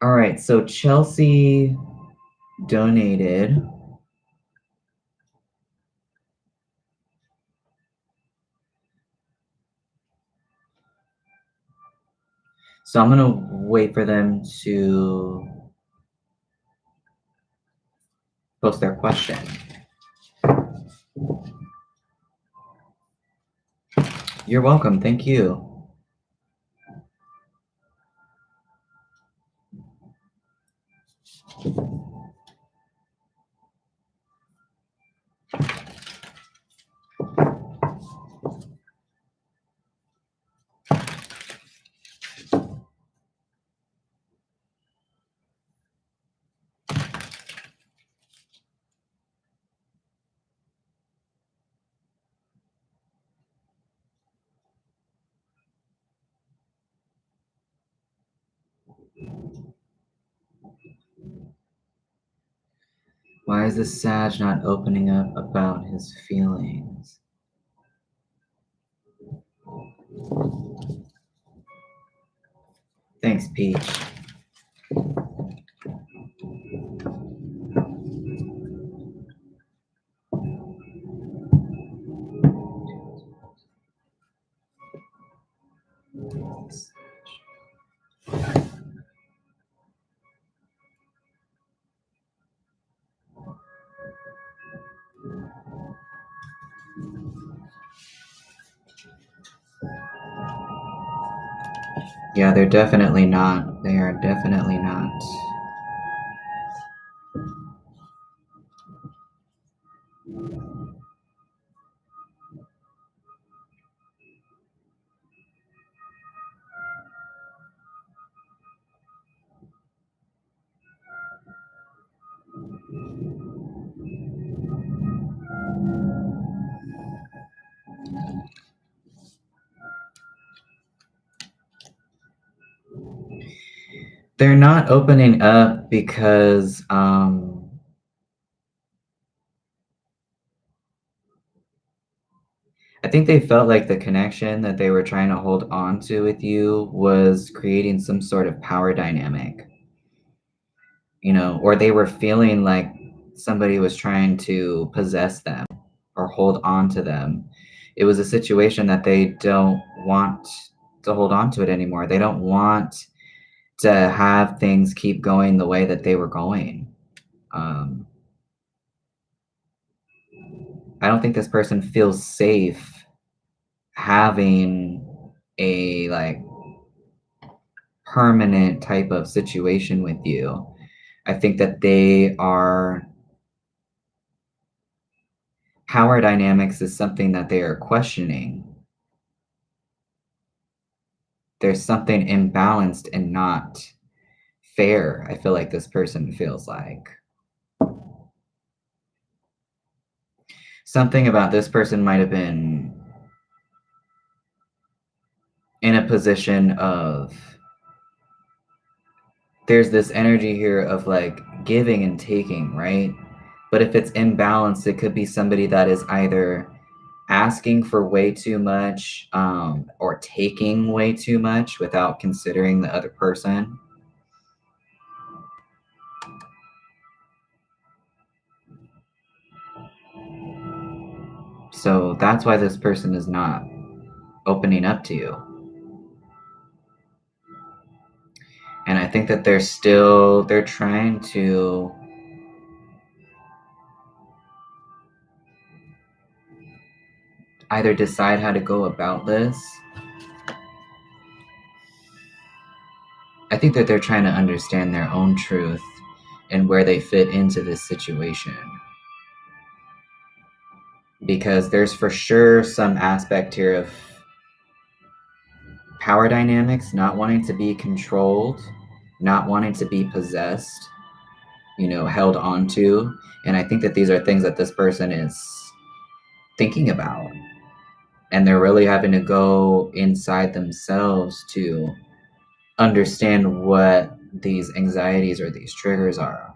All right, so Chelsea donated. So I'm gonna wait for them to post their question. You're welcome, thank you. Why is the Sag not opening up about his feelings? Thanks, Peach. Yeah, they're definitely not. They are definitely not. They're not opening up because I think they felt like the connection that they were trying to hold on to with you was creating some sort of power dynamic, or they were feeling like somebody was trying to possess them or hold on to them. It was a situation that they don't want to hold on to it anymore. They don't want to have things keep going the way that they were going. Um, I don't think this person feels safe having a like permanent type of situation with you. I think that they are power dynamics is something that they are questioning. There's something imbalanced and not fair, I feel like this person feels like. Something about this person might have been in a position of there's this energy here of like giving and taking, right? But if it's imbalanced, it could be somebody that is either asking for way too much or taking way too much without considering the other person. So that's why this person is not opening up to you. And I think that they're trying to either decide how to go about this. I think that they're trying to understand their own truth and where they fit into this situation. Because there's for sure some aspect here of power dynamics, not wanting to be controlled, not wanting to be possessed, held onto. And I think that these are things that this person is thinking about. And they're really having to go inside themselves to understand what these anxieties or these triggers are.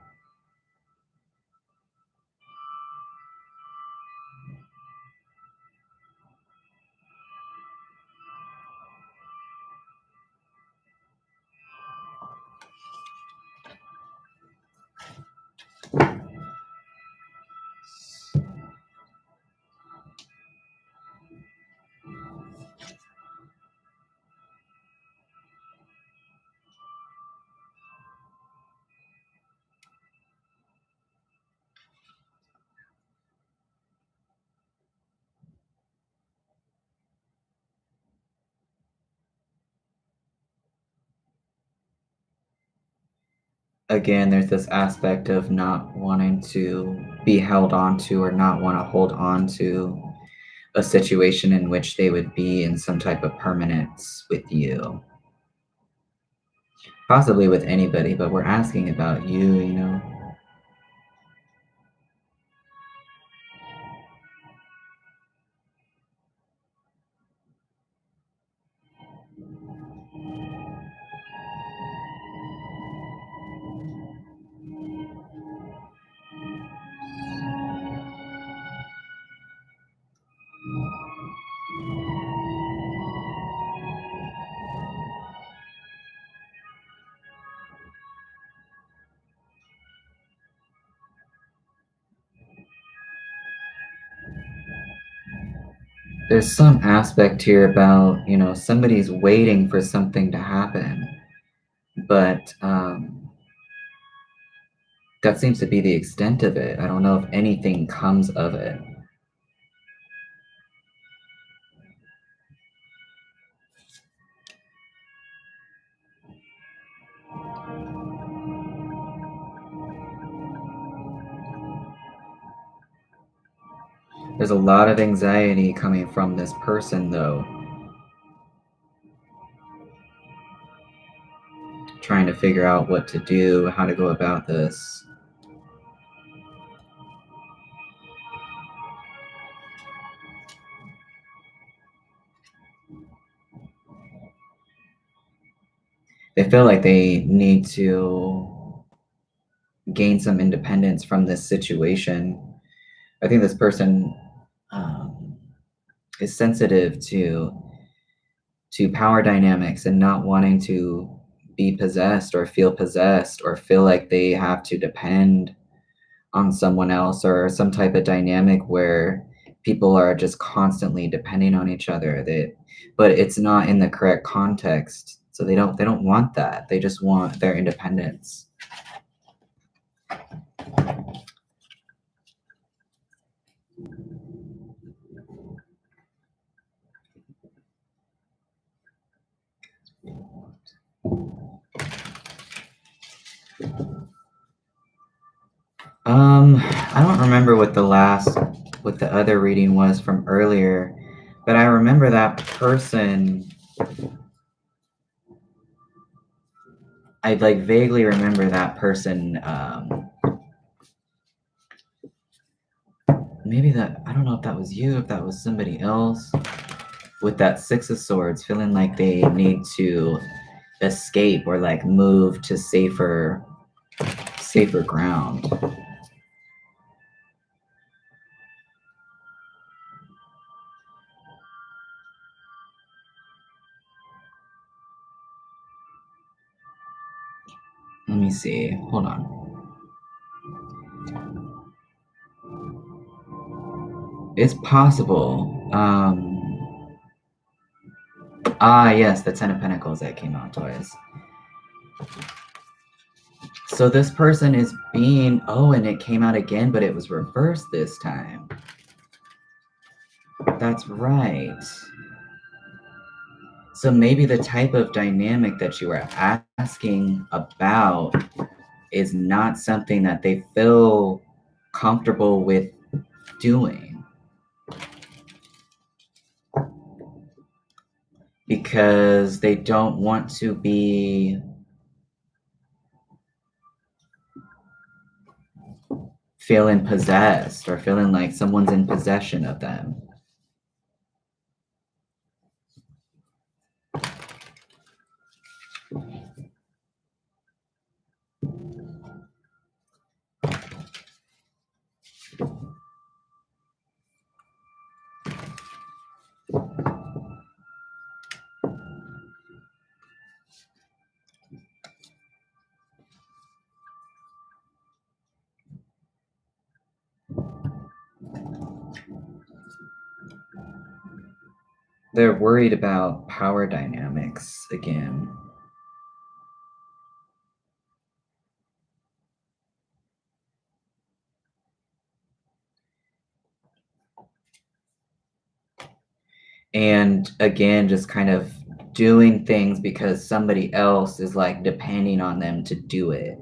Again, there's this aspect of not wanting to be held on to or not want to hold on to a situation in which they would be in some type of permanence with you. Possibly with anybody, but we're asking about you. there's some aspect here about, somebody's waiting for something to happen, but that seems to be the extent of it. I don't know if anything comes of it. There's a lot of anxiety coming from this person, though. Trying to figure out what to do, how to go about this. They feel like they need to gain some independence from this situation. I think this person is sensitive to power dynamics and not wanting to be possessed or feel like they have to depend on someone else, or some type of dynamic where people are just constantly depending on each other. But it's not in the correct context, so they don't want that. They just want their independence. I don't remember what the other reading was from earlier, but I remember that person. I vaguely remember that person. Maybe I don't know if that was you, if that was somebody else, with that Six of Swords, feeling like they need to escape or move to safer ground. Let me see. Hold on. It's possible. Yes, the Ten of Pentacles that came out twice. So this person is being, and it came out again, but it was reversed this time. That's right. So maybe the type of dynamic that you are asking about is not something that they feel comfortable with doing, because they don't want to be feeling possessed or feeling like someone's in possession of them. They're worried about power dynamics again. And again, just kind of doing things because somebody else is depending on them to do it,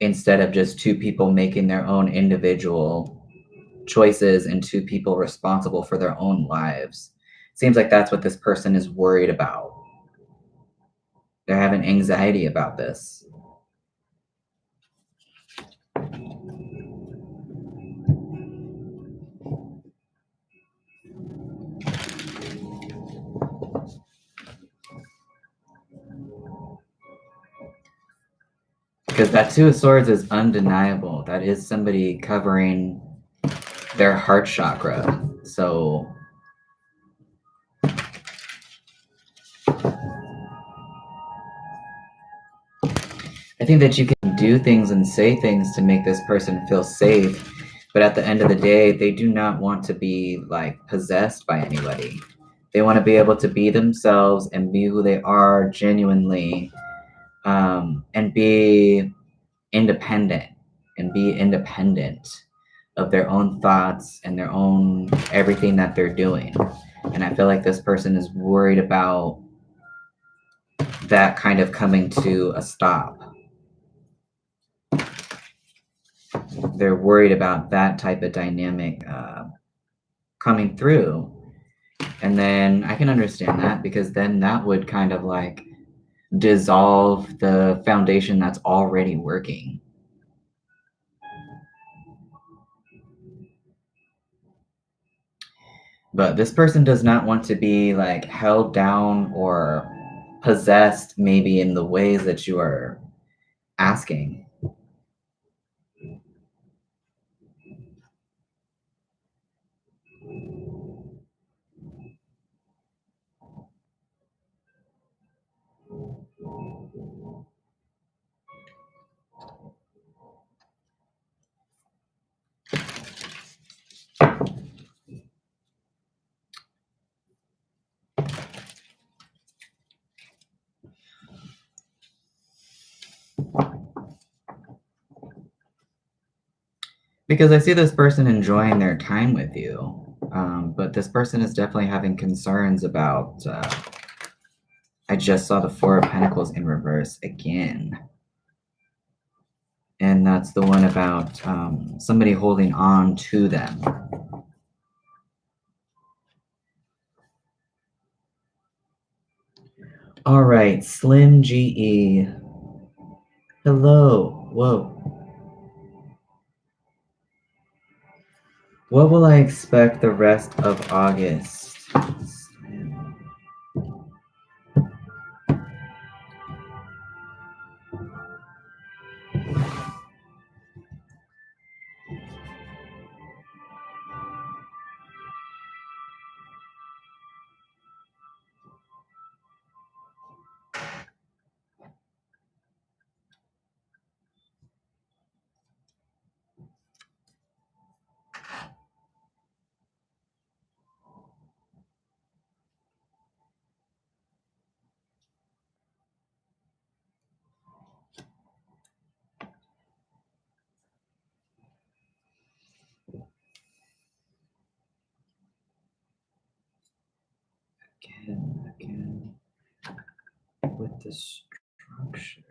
instead of just two people making their own individual choices and two people responsible for their own lives. Seems like that's what this person is worried about. They're having anxiety about this. Because that Two of Swords is undeniable. That is somebody covering their heart chakra. So I think that you can do things and say things to make this person feel safe, But at the end of the day, they do not want to be like possessed by anybody. They want to be able to be themselves and be who they are genuinely, and be independent of their own thoughts and their own everything that they're doing. And I feel like this person is worried about that kind of coming to a stop. They're worried about that type of dynamic coming through. And then I can understand that, because then that would kind of like dissolve the foundation that's already working. But this person does not want to be like held down or possessed maybe in the ways that you are asking. Because I see this person enjoying their time with you, but this person is definitely having concerns about, I just saw the Four of Pentacles in reverse again. And that's the one about somebody holding on to them. All right, Slim GE. Hello. Whoa. What will I expect the rest of August? Again, with the structure.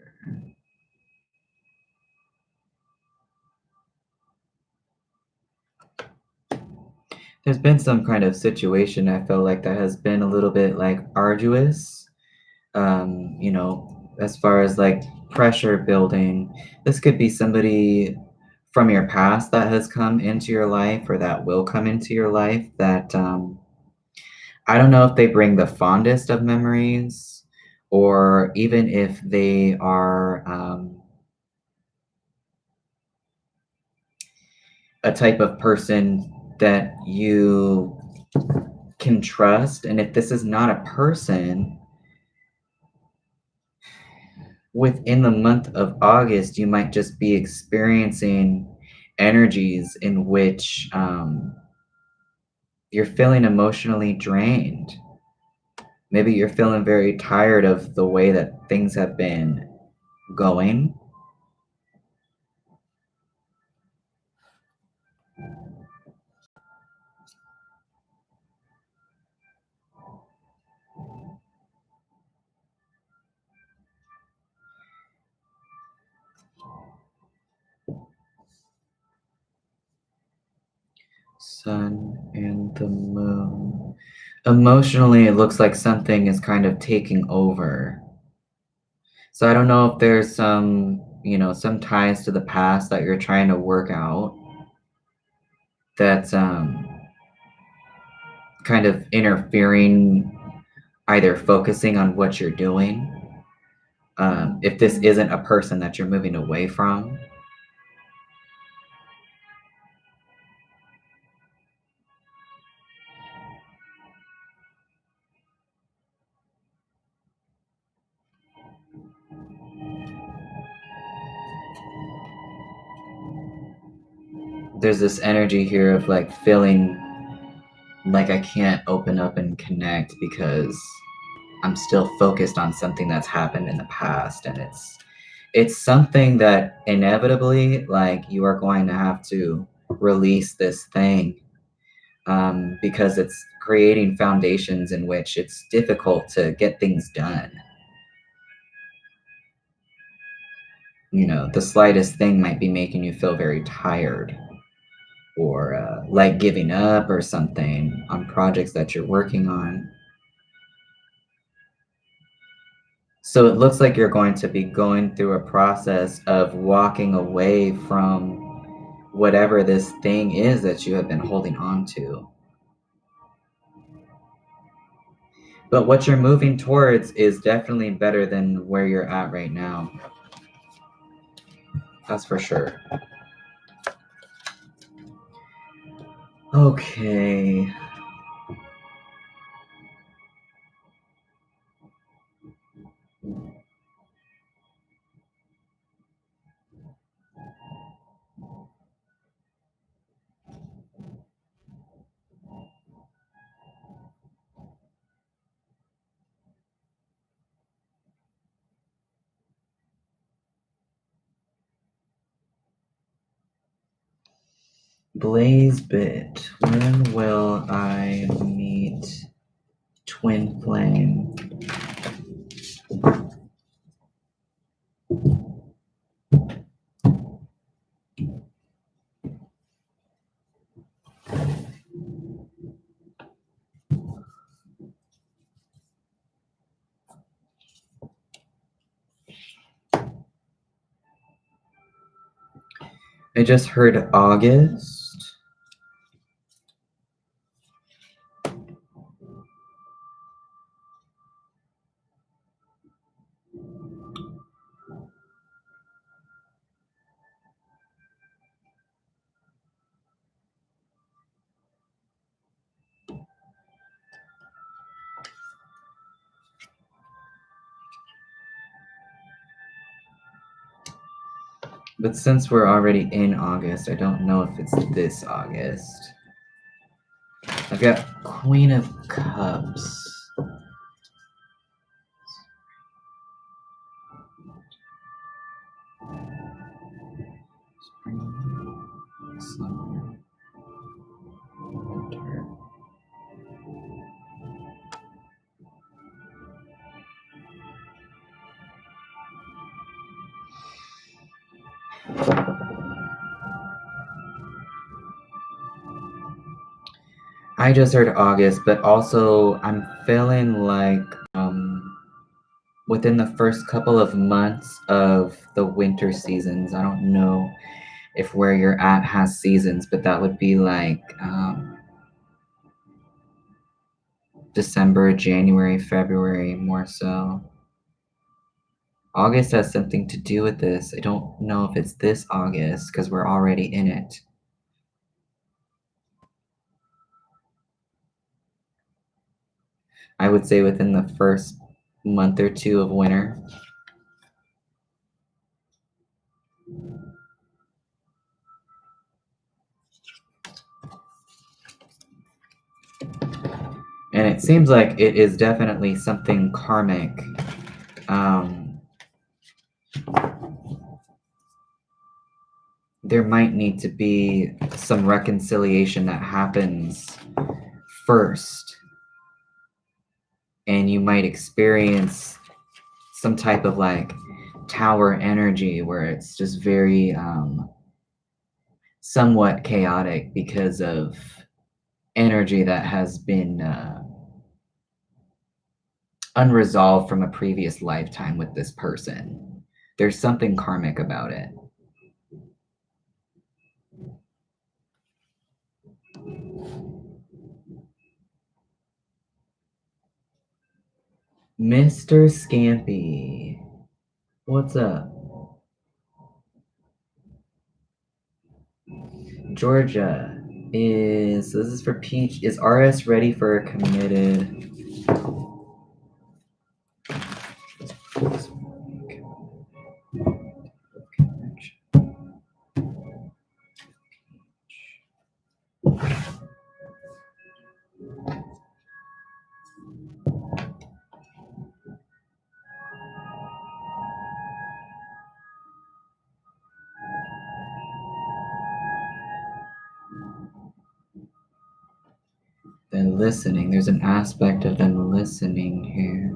There's been some kind of situation I feel like that has been a little bit like arduous, you know, as far as like pressure building. This could be somebody from your past that has come into your life, or that will come into your life, that I don't know if they bring the fondest of memories, or even if they are a type of person that you can trust. And if this is not a person, within the month of August, you might just be experiencing energies in which you're feeling emotionally drained. Maybe you're feeling very tired of the way that things have been going. Sun and the moon. Emotionally, it looks like something is kind of taking over. So I don't know if there's some, you know, some ties to the past that you're trying to work out, that's kind of interfering, either focusing on what you're doing. If this isn't a person that you're moving away from. there's this energy here of like feeling like I can't open up and connect because I'm still focused on something that's happened in the past, and it's something that inevitably, like, you are going to have to release this thing, because it's creating foundations in which it's difficult to get things done. You know, the slightest thing might be making you feel very tired, or like giving up or something on projects that you're working on. So it looks like you're going to be going through a process of walking away from whatever this thing is that you have been holding on to. But what you're moving towards is definitely better than where you're at right now. That's for sure. Okay. Blaze Bit. When will I meet Twin Flame? I just heard August. But since we're already in August, I don't know if it's this August. I've got Queen of Cups. Spring, summer, winter. I just heard August, but also I'm feeling like within the first couple of months of the winter seasons, I don't know if where you're at has seasons, but that would be like December, January, February, more so. August has something to do with this. I don't know if it's this August because we're already in it. I would say within the first month or two of winter. And it seems like it is definitely something karmic. There might need to be some reconciliation that happens first. And you might experience some type of like tower energy where it's just very somewhat chaotic because of energy that has been unresolved from a previous lifetime with this person. There's something karmic about it. Mr. Scampy, what's up? Georgia is, so this is for Peach. Is RS ready for a committed? They're listening. There's an aspect of them listening here.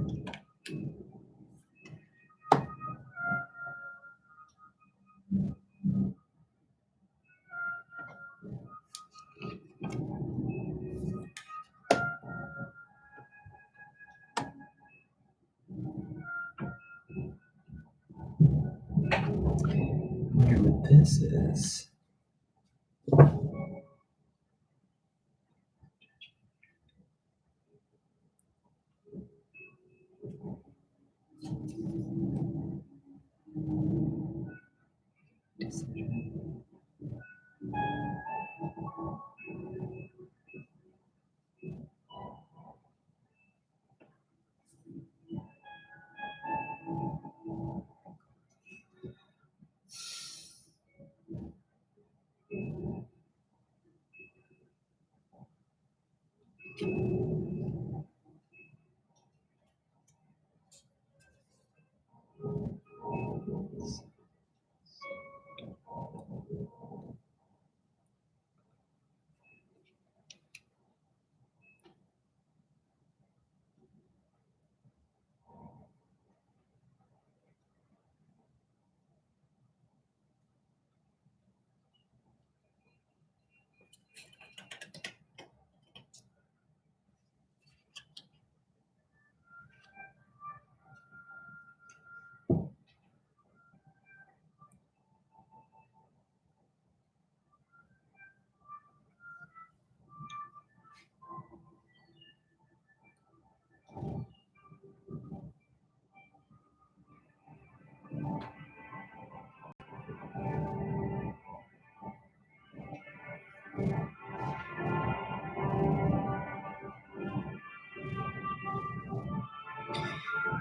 I wonder what this is.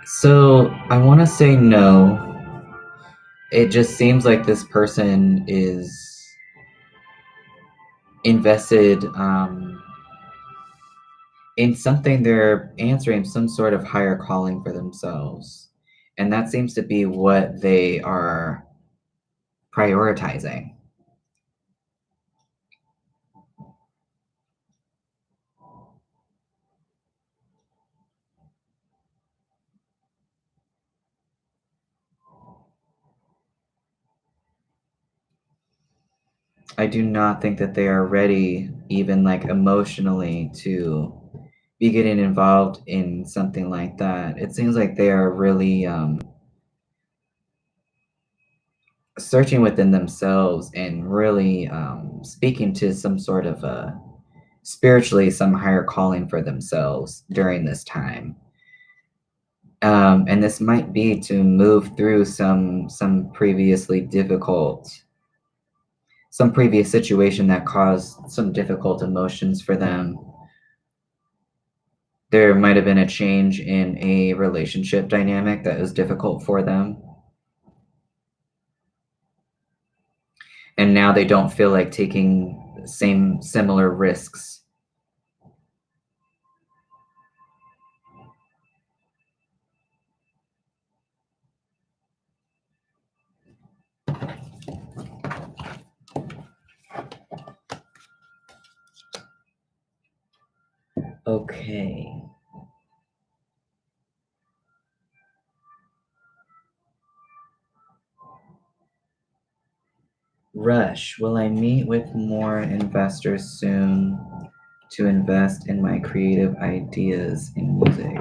So I want to say no. It just seems like this person is invested in something. They're answering some sort of higher calling for themselves. And that seems to be what they are prioritizing. I do not think that they are ready, even like emotionally, to be getting involved in something like that. It seems like they are really searching within themselves and really speaking to some sort of spiritually some higher calling for themselves during this time. And this might be to move through some previously difficult, some previous situation that caused some difficult emotions for them. There might have been a change in a relationship dynamic that was difficult for them. And now they don't feel like taking similar risks. Okay. Rush, will I meet with more investors soon to invest in my creative ideas in music?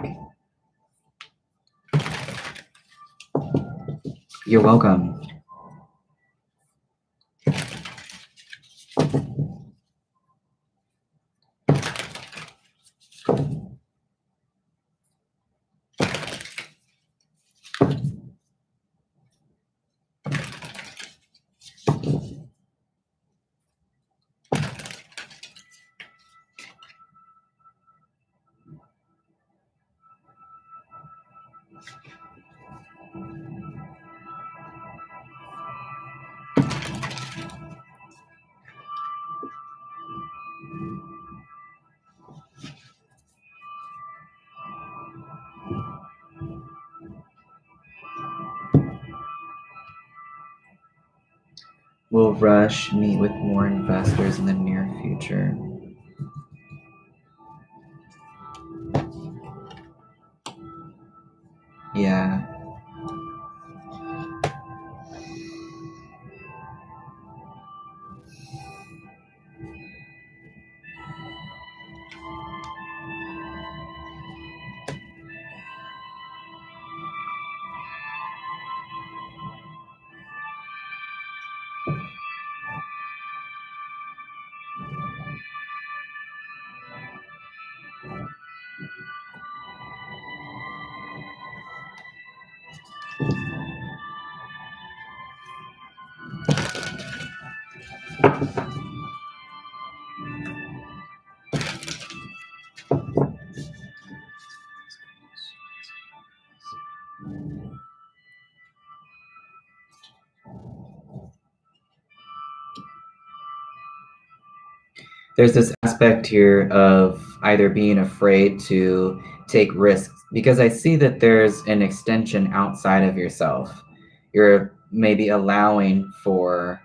You're welcome. Will Rush meet with more investors in the near future? Yeah. There's this aspect here of either being afraid to take risks, because I see that there's an extension outside of yourself. You're maybe allowing for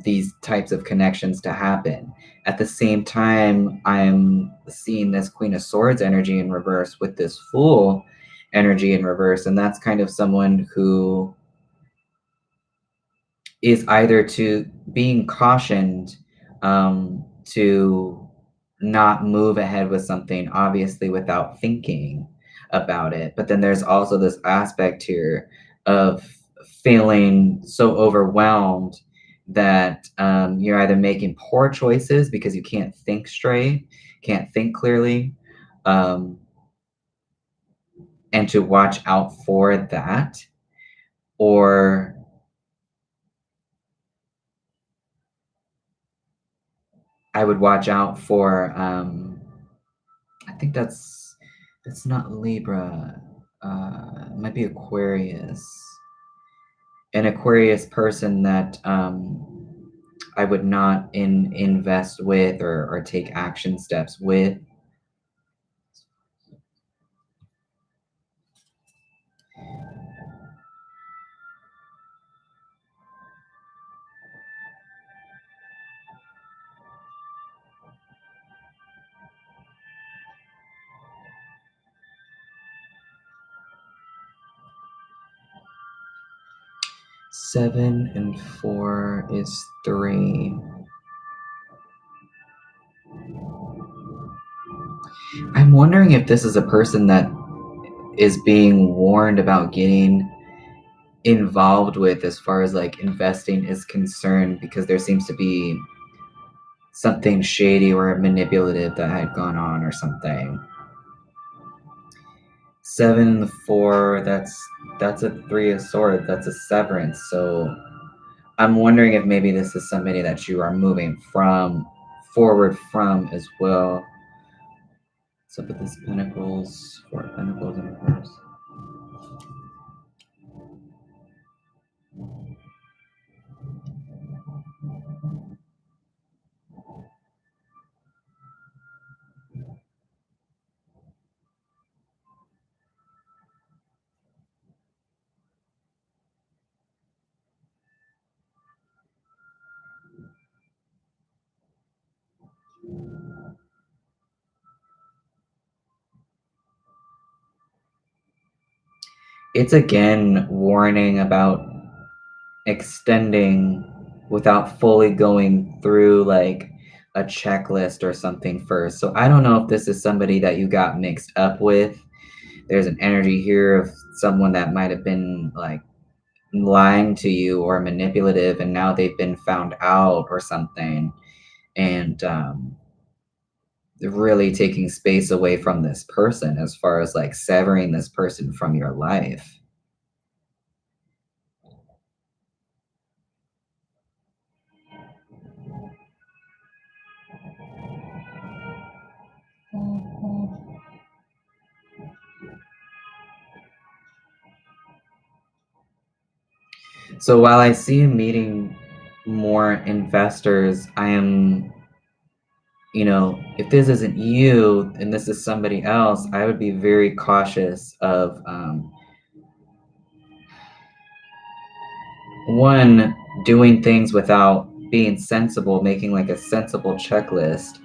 these types of connections to happen. At the same time, I'm seeing this Queen of Swords energy in reverse with this Fool energy in reverse, and that's kind of someone who is either to being cautioned to not move ahead with something, obviously, without thinking about it. But then there's also this aspect here of feeling so overwhelmed that you're either making poor choices because you can't think straight, can't think clearly, um, and to watch out for that, or I would watch out for I think that's not Libra. It might be Aquarius. An Aquarius person that I would not invest with or take action steps with. Seven and four is 3. I'm wondering if this is a person that is being warned about getting involved with as far as like investing is concerned, because there seems to be something shady or manipulative that had gone on or something. 7 and the 4, that's a 3 of swords, that's a severance. So I'm wondering if maybe this is somebody that you are moving forward from as well. So with this Pentacles, 4 of Pentacles in reverse. It's again warning about extending without fully going through like a checklist or something first. So I don't know if this is somebody that you got mixed up with. There's an energy here of someone that might have been like lying to you or manipulative, and now they've been found out or something, and really taking space away from this person as far as like severing this person from your life. So while I see you meeting more investors, I am, if this isn't you and this is somebody else, I would be very cautious of one, doing things without being sensible, making like a sensible checklist.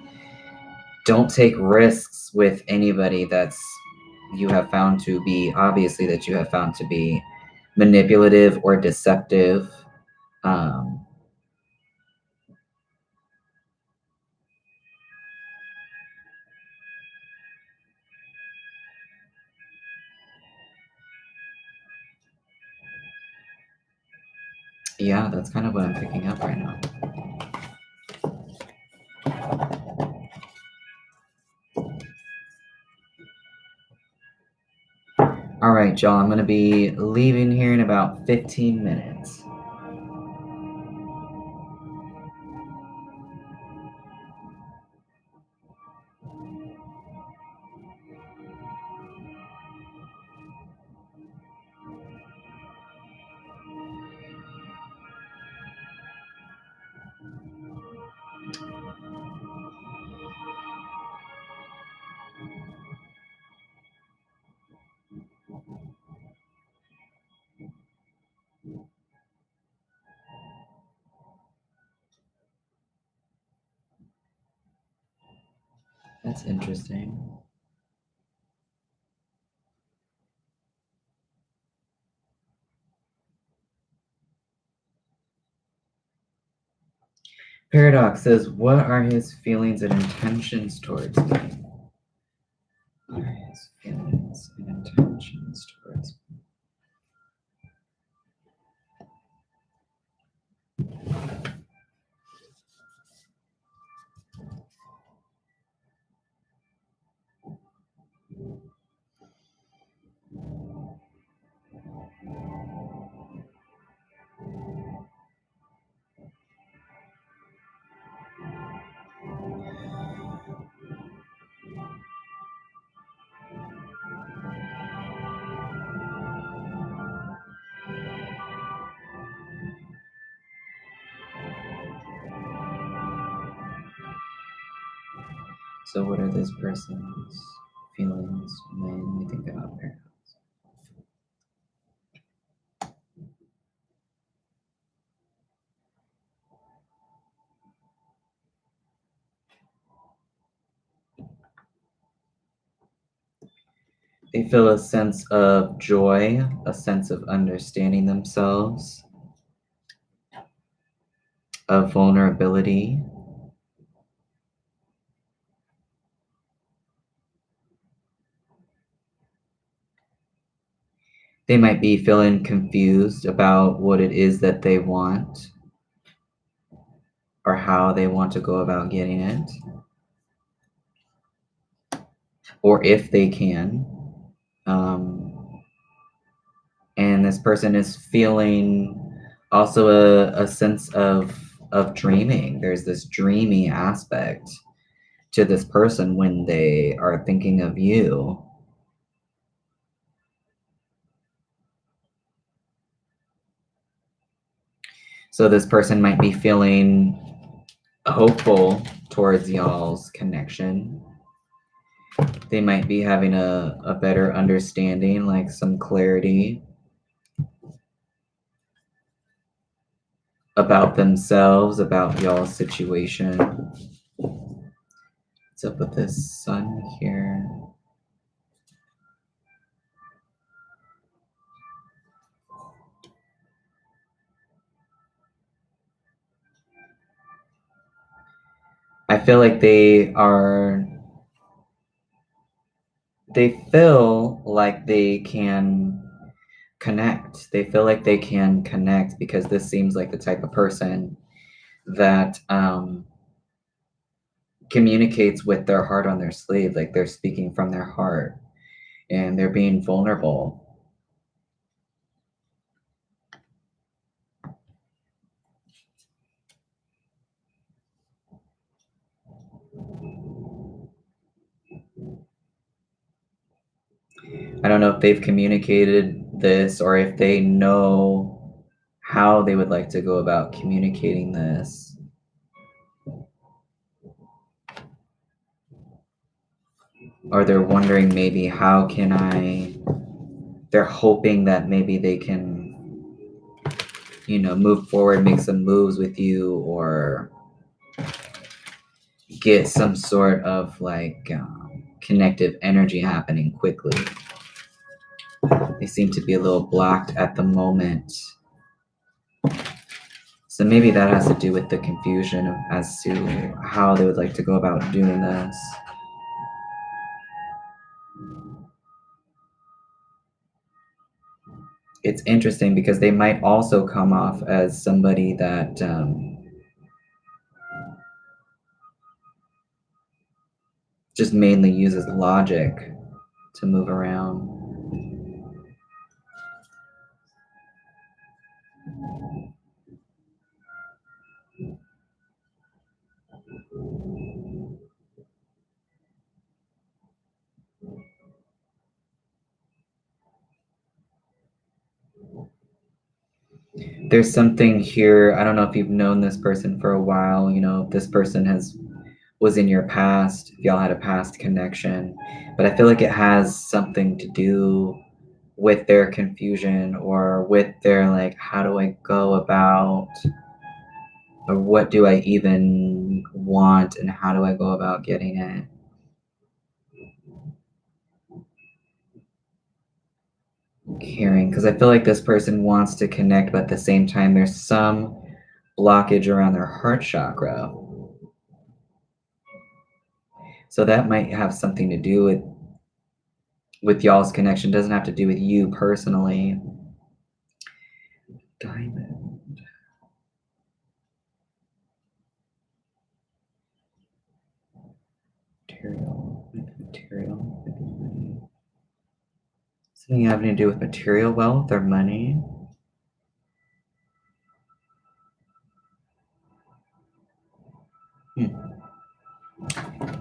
Don't take risks with anybody that's you have found to be, obviously, that you have found to be manipulative or deceptive. Um, yeah, that's kind of what I'm picking up right now. All right, y'all, I'm going to be leaving here in about 15 minutes. That's interesting. Paradox says, what are his feelings and intentions towards me? What are his feelings and intentions towards me? So what are this person's feelings when we think about paradox? They feel a sense of joy, a sense of understanding themselves, of vulnerability. They might be feeling confused about what it is that they want or how they want to go about getting it, or if they can. And this person is feeling also a sense of dreaming. There's this dreamy aspect to this person when they are thinking of you. So this person might be feeling hopeful towards y'all's connection. They might be having a better understanding, like some clarity about themselves, about y'all's situation. What's up with this sun here? I feel like they feel like they can connect. They feel like they can connect because this seems like the type of person that communicates with their heart on their sleeve, like they're speaking from their heart and they're being vulnerable. I don't know if they've communicated this or if they know how they would like to go about communicating this. Or they're wondering maybe how can they're hoping that maybe they can you know, move forward, make some moves with you, or get some sort of like connective energy happening quickly. They seem to be a little blocked at the moment. So maybe that has to do with the confusion as to how they would like to go about doing this. It's interesting because they might also come off as somebody that just mainly uses logic to move around. There's something here. I don't know if you've known this person for a while, you know, if this person was in your past, if y'all had a past connection, but I feel like it has something to do with their confusion or with their like, how do I go about, or what do I even want and how do I go about getting it? Caring, because I feel like this person wants to connect, but at the same time, there's some blockage around their heart chakra. So that might have something to do with y'all's connection. Doesn't have to do with you personally. Diamond. Material. Something having to do with material wealth or money.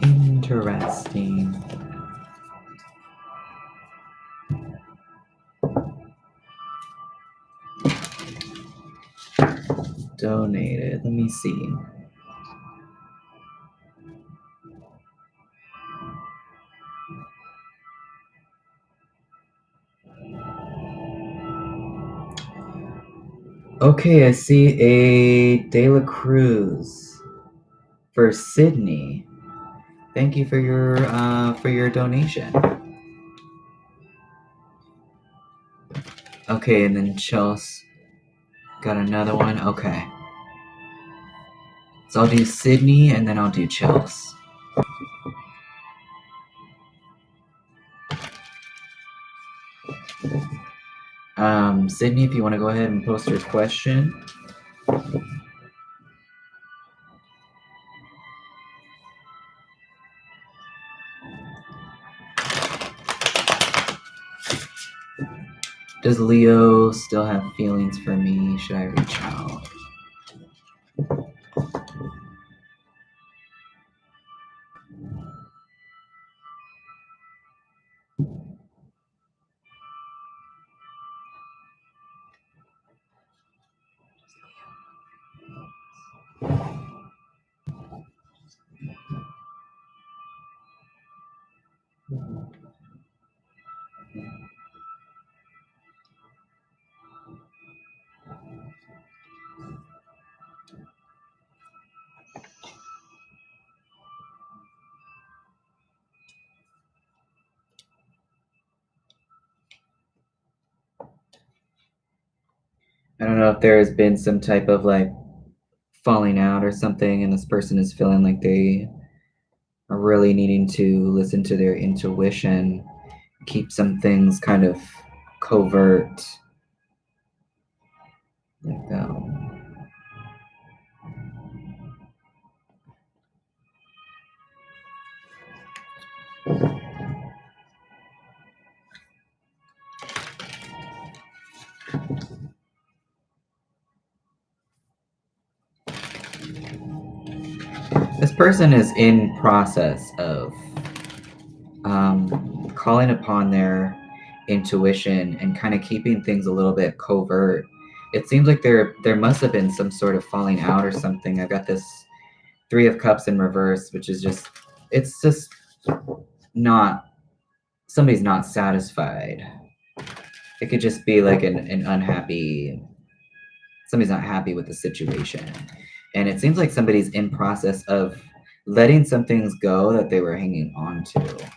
Interesting. Donated. Let me see. Okay, I see a De La Cruz for Sydney. Thank you for your donation. Okay, and then Chelsea got another one. Okay. So I'll do Sydney and then I'll do Chelsea. Sydney, if you want to go ahead and post your question. Does Leo still have feelings for me? Should I reach out? I don't know if there has been some type of like falling out or something, and this person is feeling like they are really needing to listen to their intuition, keep some things kind of covert. Like that. This person is in process of calling upon their intuition and kind of keeping things a little bit covert. It seems like there must have been some sort of falling out or something. I got this 3 of Cups in reverse, which is just, it's just not, somebody's not satisfied. It could just be like an unhappy somebody's not happy with the situation. And it seems like somebody's in process of letting some things go that they were hanging on to.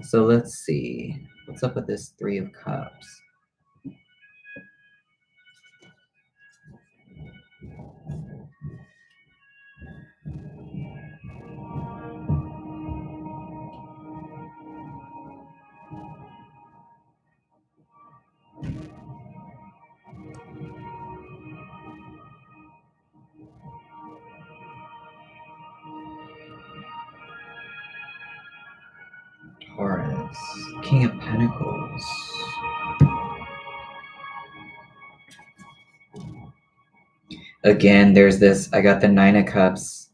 So let's see. What's up with this Three of Cups? Taurus. King of Pentacles. Again, there's this, I got the Nine of Cups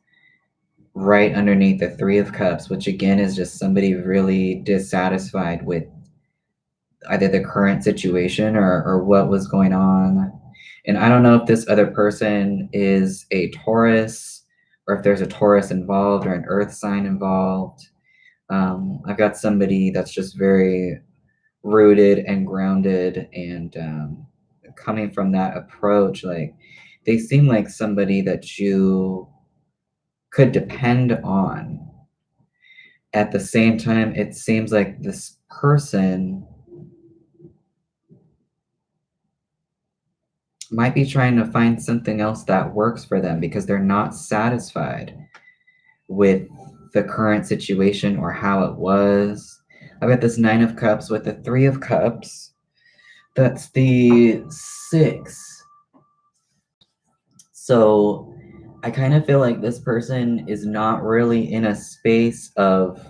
right underneath the Three of Cups, which again is just somebody really dissatisfied with either the current situation or what was going on. And I don't know if this other person is a Taurus or if there's a Taurus involved or an earth sign involved. I've got somebody that's just very rooted and grounded and coming from that approach, like they seem like somebody that you could depend on. At the same time, it seems like this person might be trying to find something else that works for them because they're not satisfied with the current situation or how it was. I've got this Nine of Cups with the Three of Cups. That's the 6. So I kind of feel like this person is not really in a space of,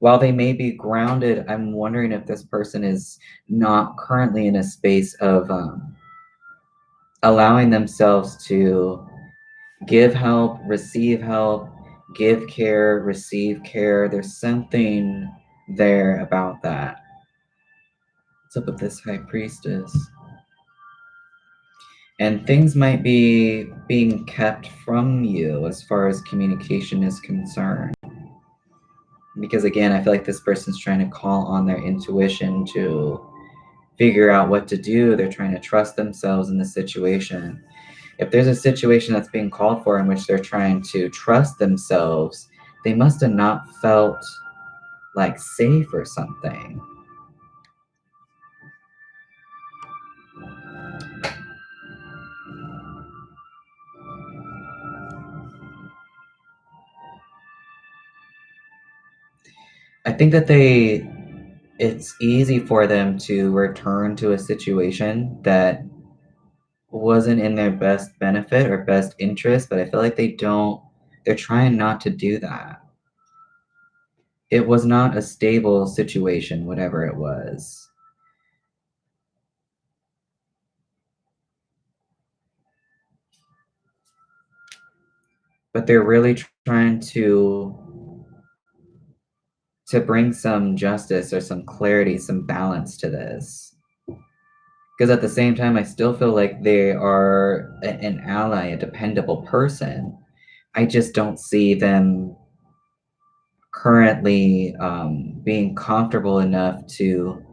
while they may be grounded, I'm wondering if this person is not currently in a space of allowing themselves to give help, give care, receive care. There's something there about that. What's up with this High Priestess? And things might be being kept from you as far as communication is concerned. Because again, I feel like this person's trying to call on their intuition to figure out what to do. They're trying to trust themselves in the situation. If there's a situation that's being called for in which they're trying to trust themselves, they must have not felt like safe or something. I think that it's easy for them to return to a situation that wasn't in their best benefit or best interest, but I feel like they're trying not to do that. It was not a stable situation, whatever it was. But they're really trying to bring some justice or some clarity, some balance to this. Because at the same time, I still feel like they are an ally, a dependable person. I just don't see them currently being comfortable enough to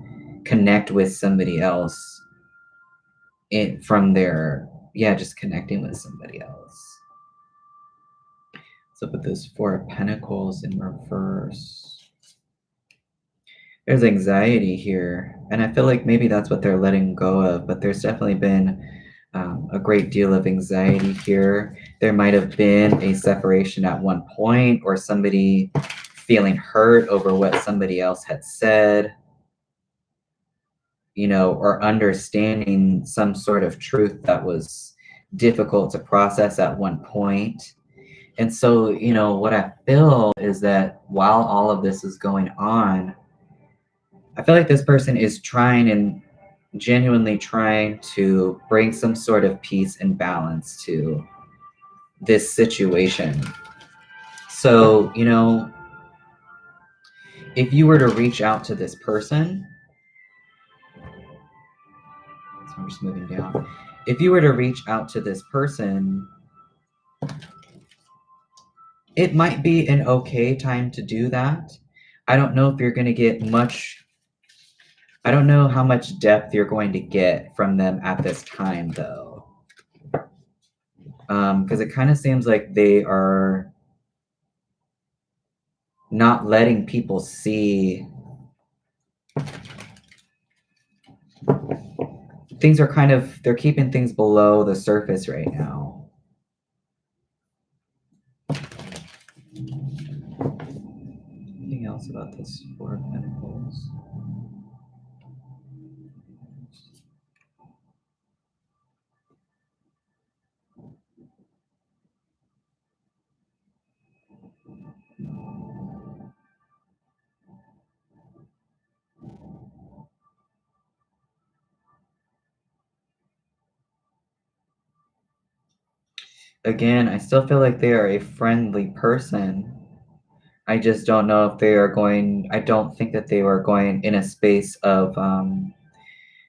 connect with somebody else just connecting with somebody else. So with those Four of Pentacles in reverse, there's anxiety here, and I feel like maybe that's what they're letting go of, but there's definitely been a great deal of anxiety here. There might have been a separation at one point, or somebody feeling hurt over what somebody else had said, or understanding some sort of truth that was difficult to process at one point. And so, what I feel is that while all of this is going on, I feel like this person is trying and genuinely trying to bring some sort of peace and balance to this situation. So, if you were to reach out to this person, so I'm just moving down. If you were to reach out to this person, it might be an okay time to do that. I don't know if you're going to get much. I don't know how much depth you're going to get from them at this time, though. Because it kind of seems like they are not letting people see. Things are kind of, they're keeping things below the surface right now. Anything else about this Four of Pentacles? Again, I still feel like they are a friendly person. I just don't know if they are going, I don't think that they are going in a space of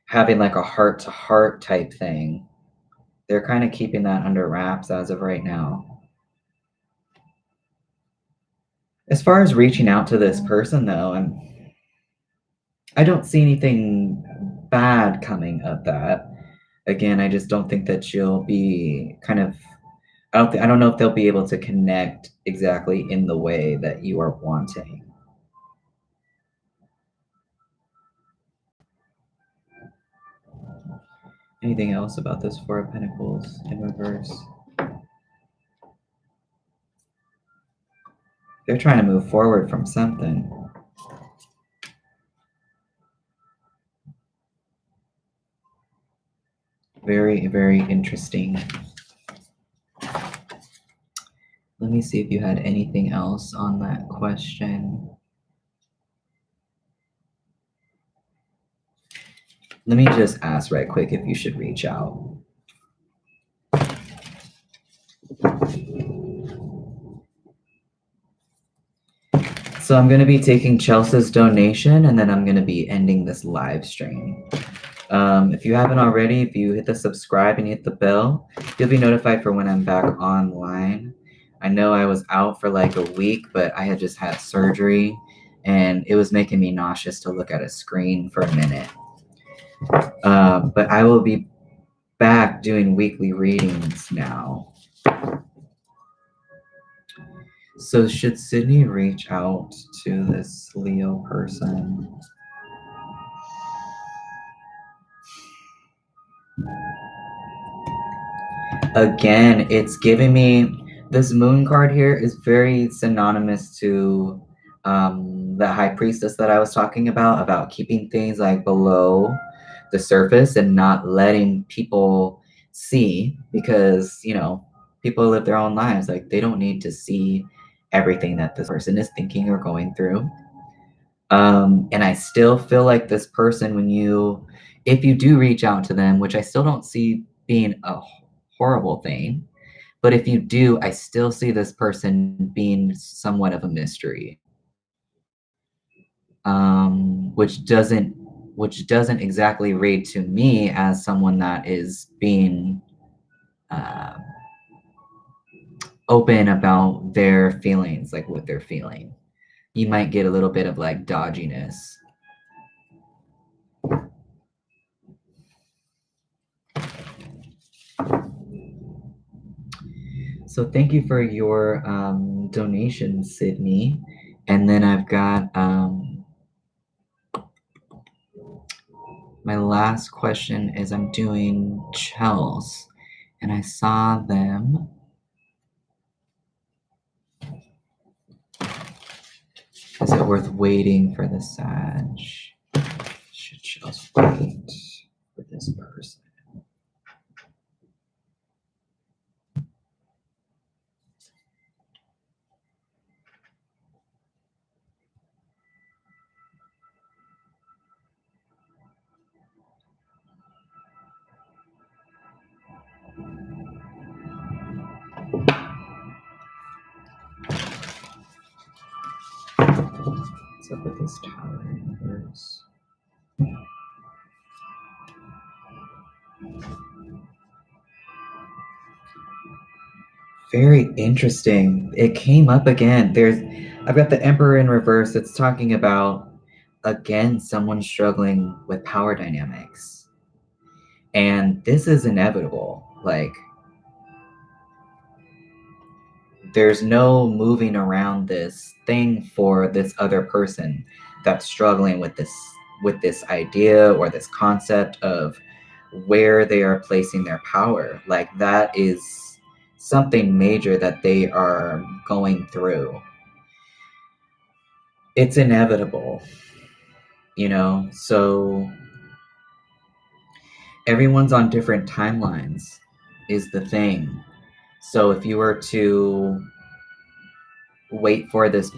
having like a heart-to-heart type thing. They're kind of keeping that under wraps as of right now. As far as reaching out to this person, though, I don't see anything bad coming of that. Again, I just don't think that you'll be kind of, I don't know if they'll be able to connect exactly in the way that you are wanting. Anything else about this Four of Pentacles in reverse? They're trying to move forward from something. Very, very interesting. Let me see if you had anything else on that question. Let me just ask right quick if you should reach out. So I'm going to be taking Chelsea's donation, and then I'm going to be ending this live stream. If you haven't already, if you hit the subscribe and hit the bell, you'll be notified for when I'm back online. I know I was out for like a week, but I had just had surgery, and it was making me nauseous to look at a screen for a minute. But I will be back doing weekly readings now. So should Sydney reach out to this Leo person? Again, it's giving me, this moon card here is very synonymous to the high priestess that I was talking about keeping things like below the surface and not letting people see, because, you know, people live their own lives. Like, they don't need to see everything that this person is thinking or going through. And I still feel like this person, if you do reach out to them, which I still don't see being a horrible thing, but if you do, I still see this person being somewhat of a mystery, which doesn't exactly read to me as someone that is being open about their feelings, like what they're feeling. You might get a little bit of like dodginess. So thank you for your donation, Sydney. And then I've got my last question is, I'm doing Chels, and I saw them. Is it worth waiting for the Sag? Should Chels wait for this person? What's up with this Tower in reverse? Very interesting. It came up again. I've got the Emperor in reverse. It's talking about, again, someone struggling with power dynamics. And this is inevitable. Like, there's no moving around this thing for this other person that's struggling with this idea or this concept of where they are placing their power. Like, that is something major that they are going through. It's inevitable, so everyone's on different timelines is the thing. So if you were to wait for this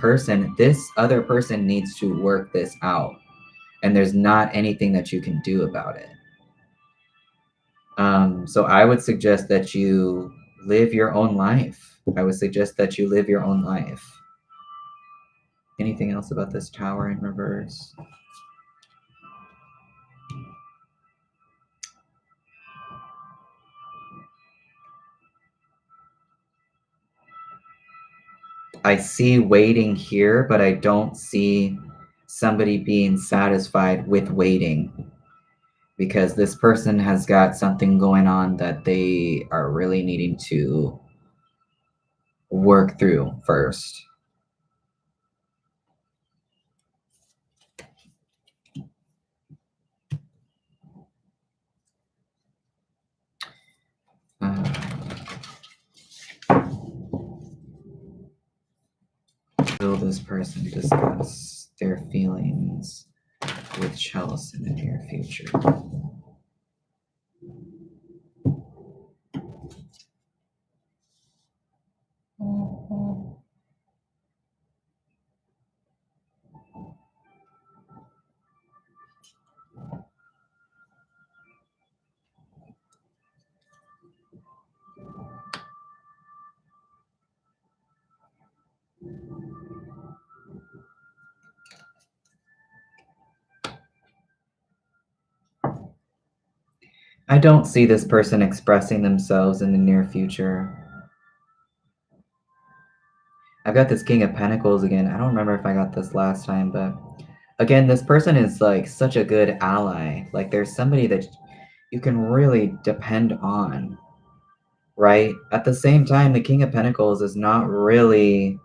other person needs to work this out, and there's not anything that you can do about it. So I would suggest that you live your own life. Anything else about this Tower in reverse? I see waiting here, but I don't see somebody being satisfied with waiting, because this person has got something going on that they are really needing to work through first. Will this person discuss their feelings with Chelsea in the near future? I don't see this person expressing themselves in the near future. I've got this King of Pentacles again. I don't remember if I got this last time, but again, this person is like such a good ally. Like, there's somebody that you can really depend on, right? At the same time, the King of Pentacles is not really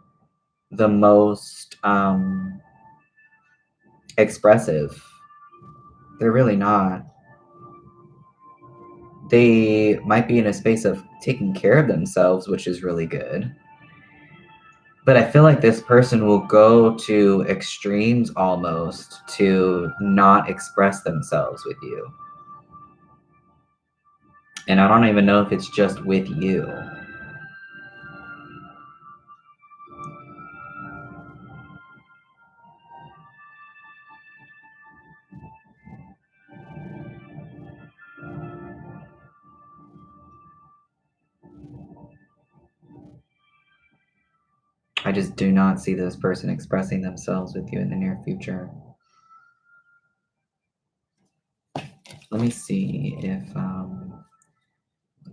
the most expressive. They're really not. They might be in a space of taking care of themselves, which is really good. But I feel like this person will go to extremes almost to not express themselves with you. And I don't even know if it's just with you. I just do not see this person expressing themselves with you in the near future. Let me see if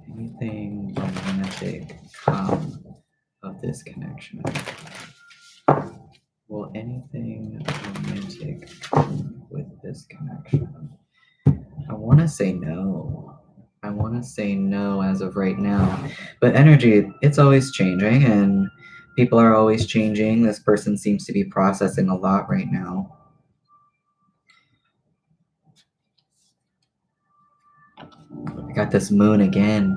anything romantic come of this connection. Will anything romantic come with this connection? I want to say no. I want to say no as of right now. But energy, it's always changing, and people are always changing. This person seems to be processing a lot right now. I got this moon again.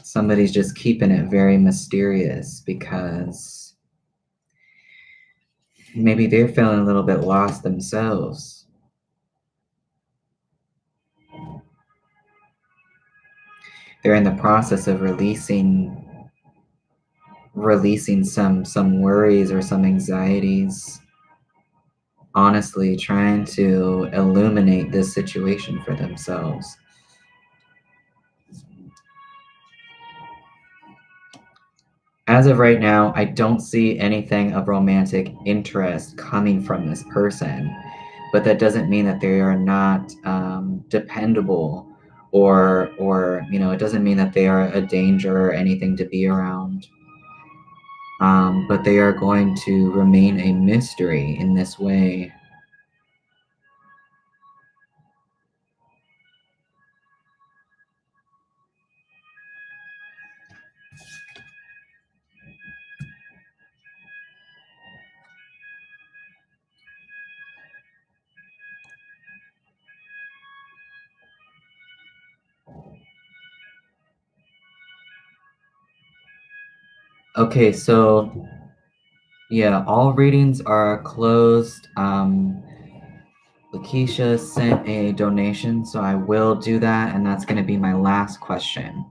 Somebody's just keeping it very mysterious because maybe they're feeling a little bit lost themselves. They're in the process of releasing some worries or some anxieties. Honestly, trying to illuminate this situation for themselves. As of right now, I don't see anything of romantic interest coming from this person, but that doesn't mean that they are not dependable, or it doesn't mean that they are a danger or anything to be around. But they are going to remain a mystery in this way. Okay, so yeah, all readings are closed. Lakeisha sent a donation, so I will do that, and that's going to be my last question.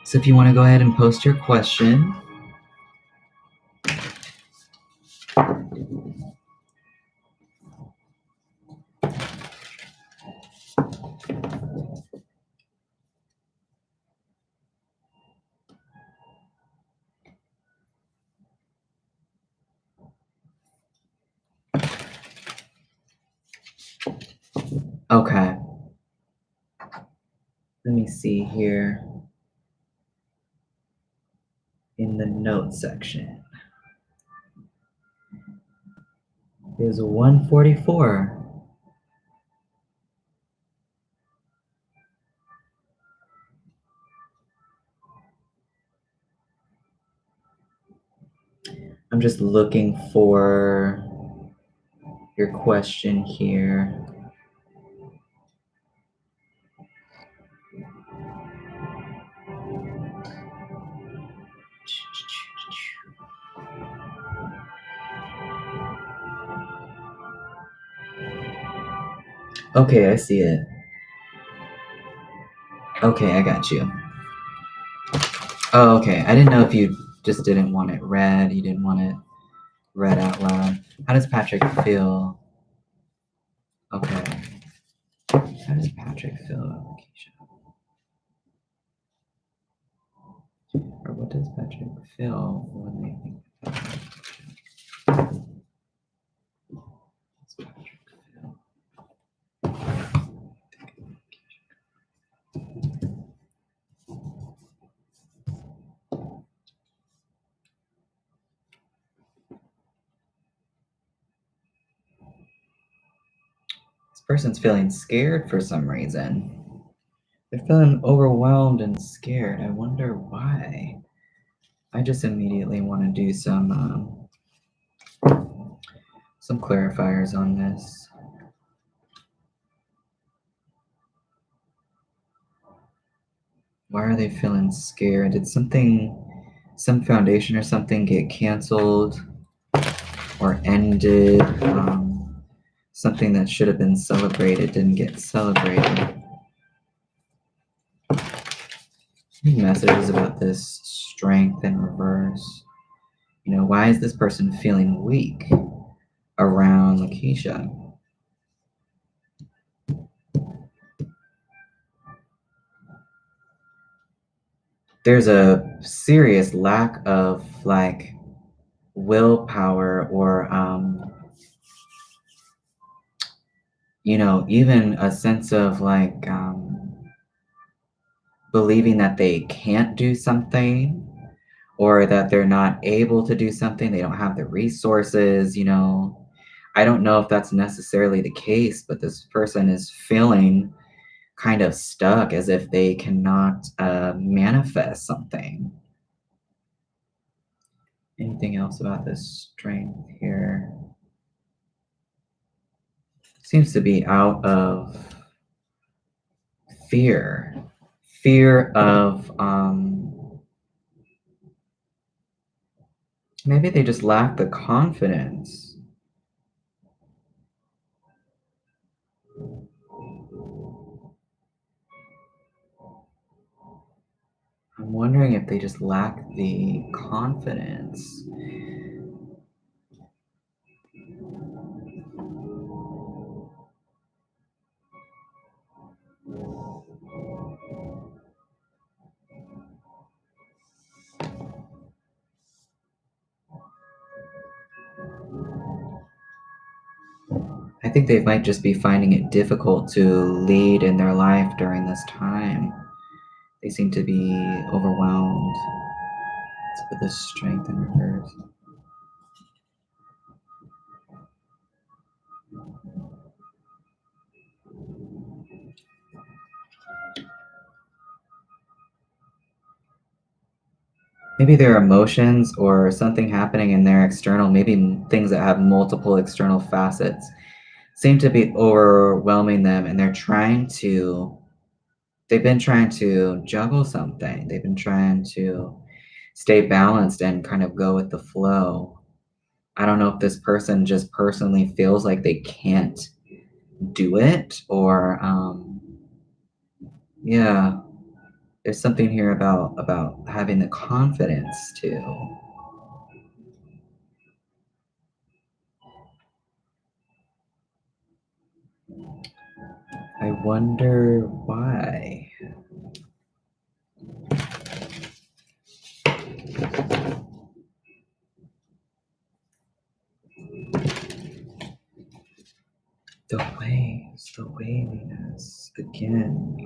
So if you want to go ahead and post your question. Okay. Let me see here in the notes section. There's a 144. I'm just looking for your question here. Okay, I see it. Okay, I got you. Oh, okay. I didn't know if you just didn't want it read. You didn't want it read out loud. How does Patrick feel? Okay. How does Patrick feel about Keisha? Or what does Patrick feel when they think about Keisha? What's Patrick feel? This person's feeling scared for some reason. They're feeling overwhelmed and scared. I wonder why. I just immediately want to do some clarifiers on this. Why are they feeling scared? Did some foundation or something get canceled or ended? Something that should have been celebrated didn't get celebrated. Any messages about this strength in reverse? You know, why is this person feeling weak around Lakeisha? There's a serious lack of like willpower or you know, even a sense of like believing that they can't do something or that they're not able to do something, they don't have the resources, you know. I don't know if that's necessarily the case, but this person is feeling kind of stuck as if they cannot manifest something. Anything else about this strength here? Seems to be out of fear of maybe they just lack the confidence. I'm wondering if they just lack the confidence. I think they might just be finding it difficult to lead in their life during this time. They seem to be overwhelmed. Let's put this strength in reverse. maybe their emotions or something happening in their external, maybe things that have multiple external facets seem to be overwhelming them, and they've been trying to juggle something. They've been trying to stay balanced and kind of go with the flow. I don't know if this person just personally feels like they can't do it, or yeah, there's something here about having the confidence to. I wonder why. The waves, the waviness again.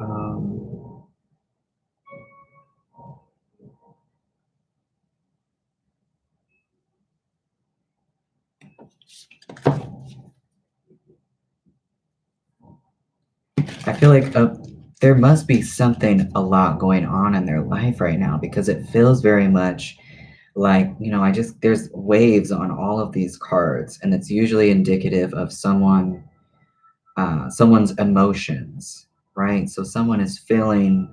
I feel like there must be something a lot going on in their life right now, because it feels very much like, there's waves on all of these cards, and it's usually indicative of someone's emotions, right? So someone is feeling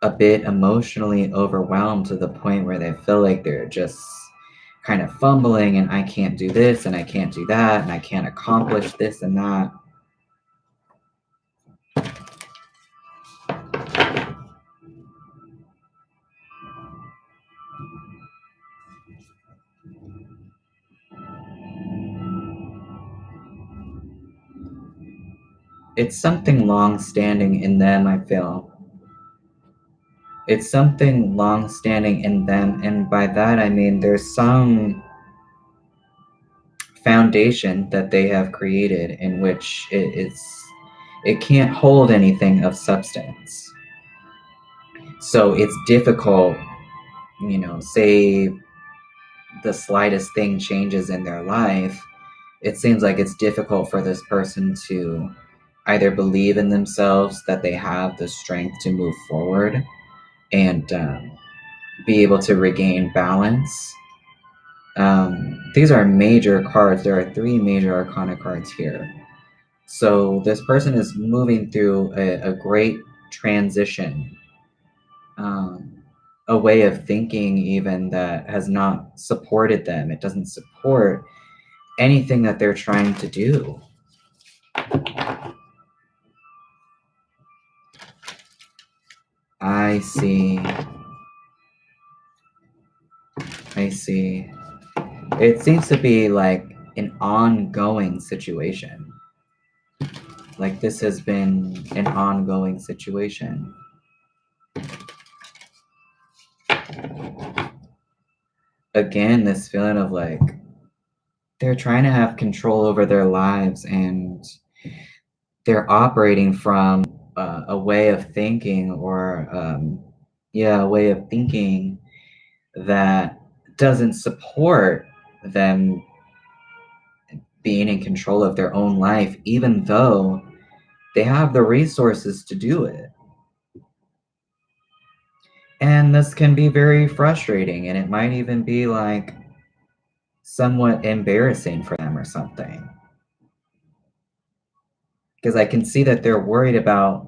a bit emotionally overwhelmed to the point where they feel like they're just kind of fumbling, and I can't do this and I can't do that and I can't accomplish this and that. It's something long standing in them, I feel. It's something long standing in them, and by that I mean there's some foundation that they have created in which it can't hold anything of substance. So it's difficult, say the slightest thing changes in their life, it seems like it's difficult for this person to either believe in themselves that they have the strength to move forward and be able to regain balance. These are major cards. There are three major arcana cards here. So this person is moving through a great transition, a way of thinking even that has not supported them. It doesn't support anything that they're trying to do. I see. I see. It seems to be like an ongoing situation. Like this has been an ongoing situation. Again, this feeling of like they're trying to have control over their lives, and they're operating from a way of thinking, or a way of thinking that doesn't support them being in control of their own life, even though they have the resources to do it. And this can be very frustrating, and it might even be like somewhat embarrassing for them or something. Because I can see that they're worried about,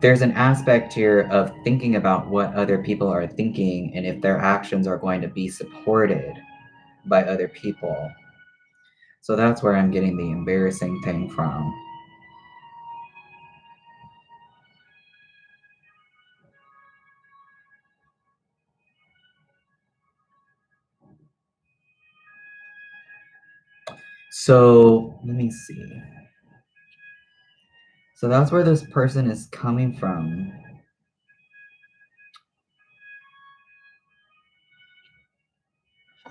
there's an aspect here of thinking about what other people are thinking and if their actions are going to be supported by other people. So that's where I'm getting the embarrassing thing from. So let me see. So that's where this person is coming from.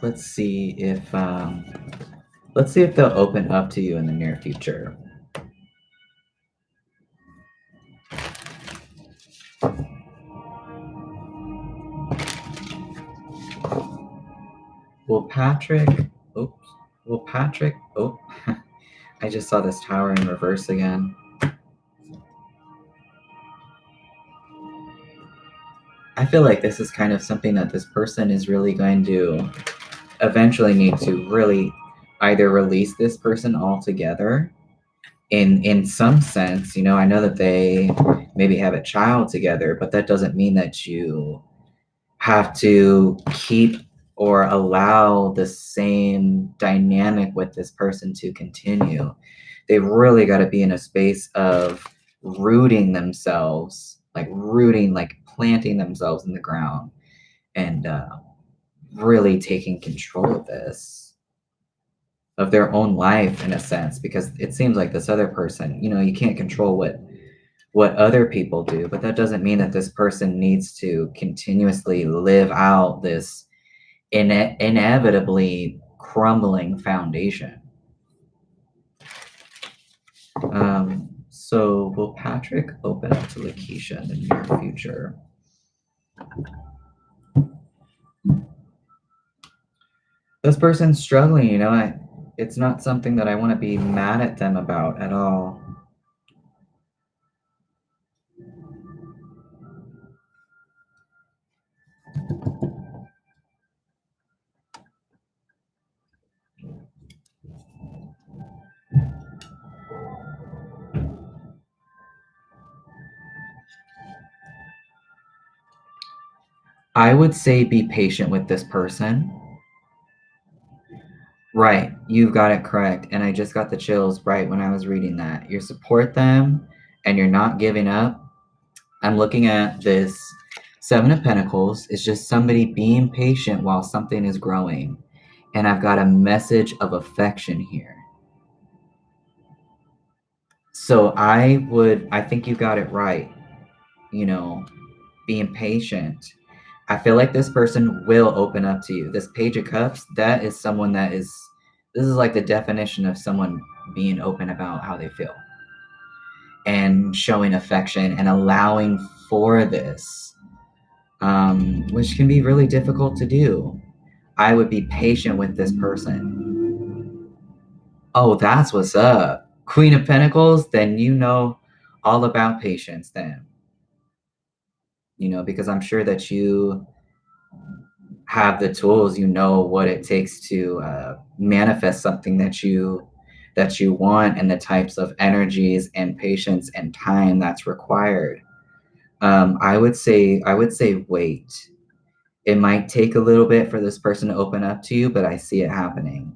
Let's see if they'll open up to you in the near future. Will Patrick? Oops. Will Patrick? Oh, I just saw this tower in reverse again. I feel like this is kind of something that this person is really going to eventually need to really either release this person altogether in some sense. I know that they maybe have a child together, but that doesn't mean that you have to keep or allow the same dynamic with this person to continue. They've really got to be in a space of rooting themselves, like planting themselves in the ground, and really taking control of this, of their own life in a sense, because it seems like this other person, you can't control what other people do, but that doesn't mean that this person needs to continuously live out this inevitably crumbling foundation. So will Patrick open up to Lakeisha in the near future? This person's struggling, it's not something that I want to be mad at them about at all. I would say be patient with this person. Right, you've got it correct. And I just got the chills right when I was reading that. You support them and you're not giving up. I'm looking at this Seven of Pentacles. It's just somebody being patient while something is growing. And I've got a message of affection here. So I think you got it right. Being patient. I feel like this person will open up to you. This Page of Cups, that is someone this is like the definition of someone being open about how they feel and showing affection and allowing for this, which can be really difficult to do. I would be patient with this person. Oh, that's what's up. Queen of Pentacles, then all about patience then. Because I'm sure that you have the tools, what it takes to manifest something that you want, and the types of energies and patience and time that's required. I would say wait. It might take a little bit for this person to open up to you, but I see it happening.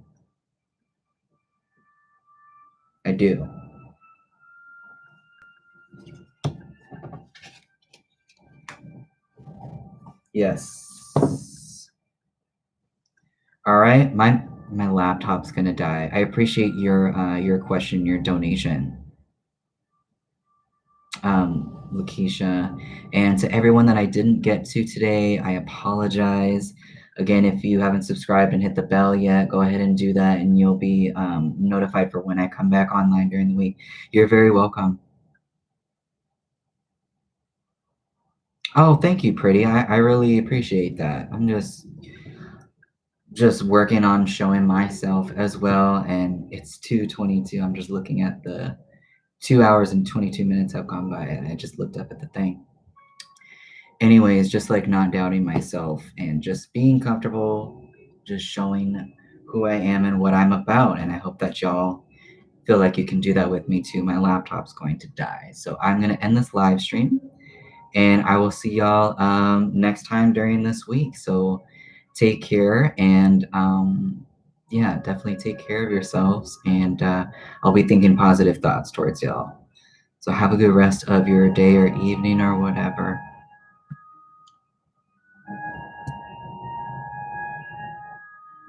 I do. Yes. All right, my laptop's gonna die. I appreciate your question, your donation, Lakeisha, and to everyone that I didn't get to today, I apologize. Again, if you haven't subscribed and hit the bell yet, go ahead and do that, and you'll be notified for when I come back online during the week. You're very welcome. Oh, thank you, pretty. I really appreciate that. I'm just working on showing myself as well, and it's 2:22. I'm just looking at the 2 hours and 22 minutes have gone by, and I just looked up at the thing. Anyways, just like not doubting myself and just being comfortable, just showing who I am and what I'm about. And I hope that y'all feel like you can do that with me too. My laptop's going to die. So I'm going to end this live stream, and I will see y'all next time during this week. So take care, and yeah, definitely take care of yourselves. And I'll be thinking positive thoughts towards y'all. So have a good rest of your day or evening or whatever.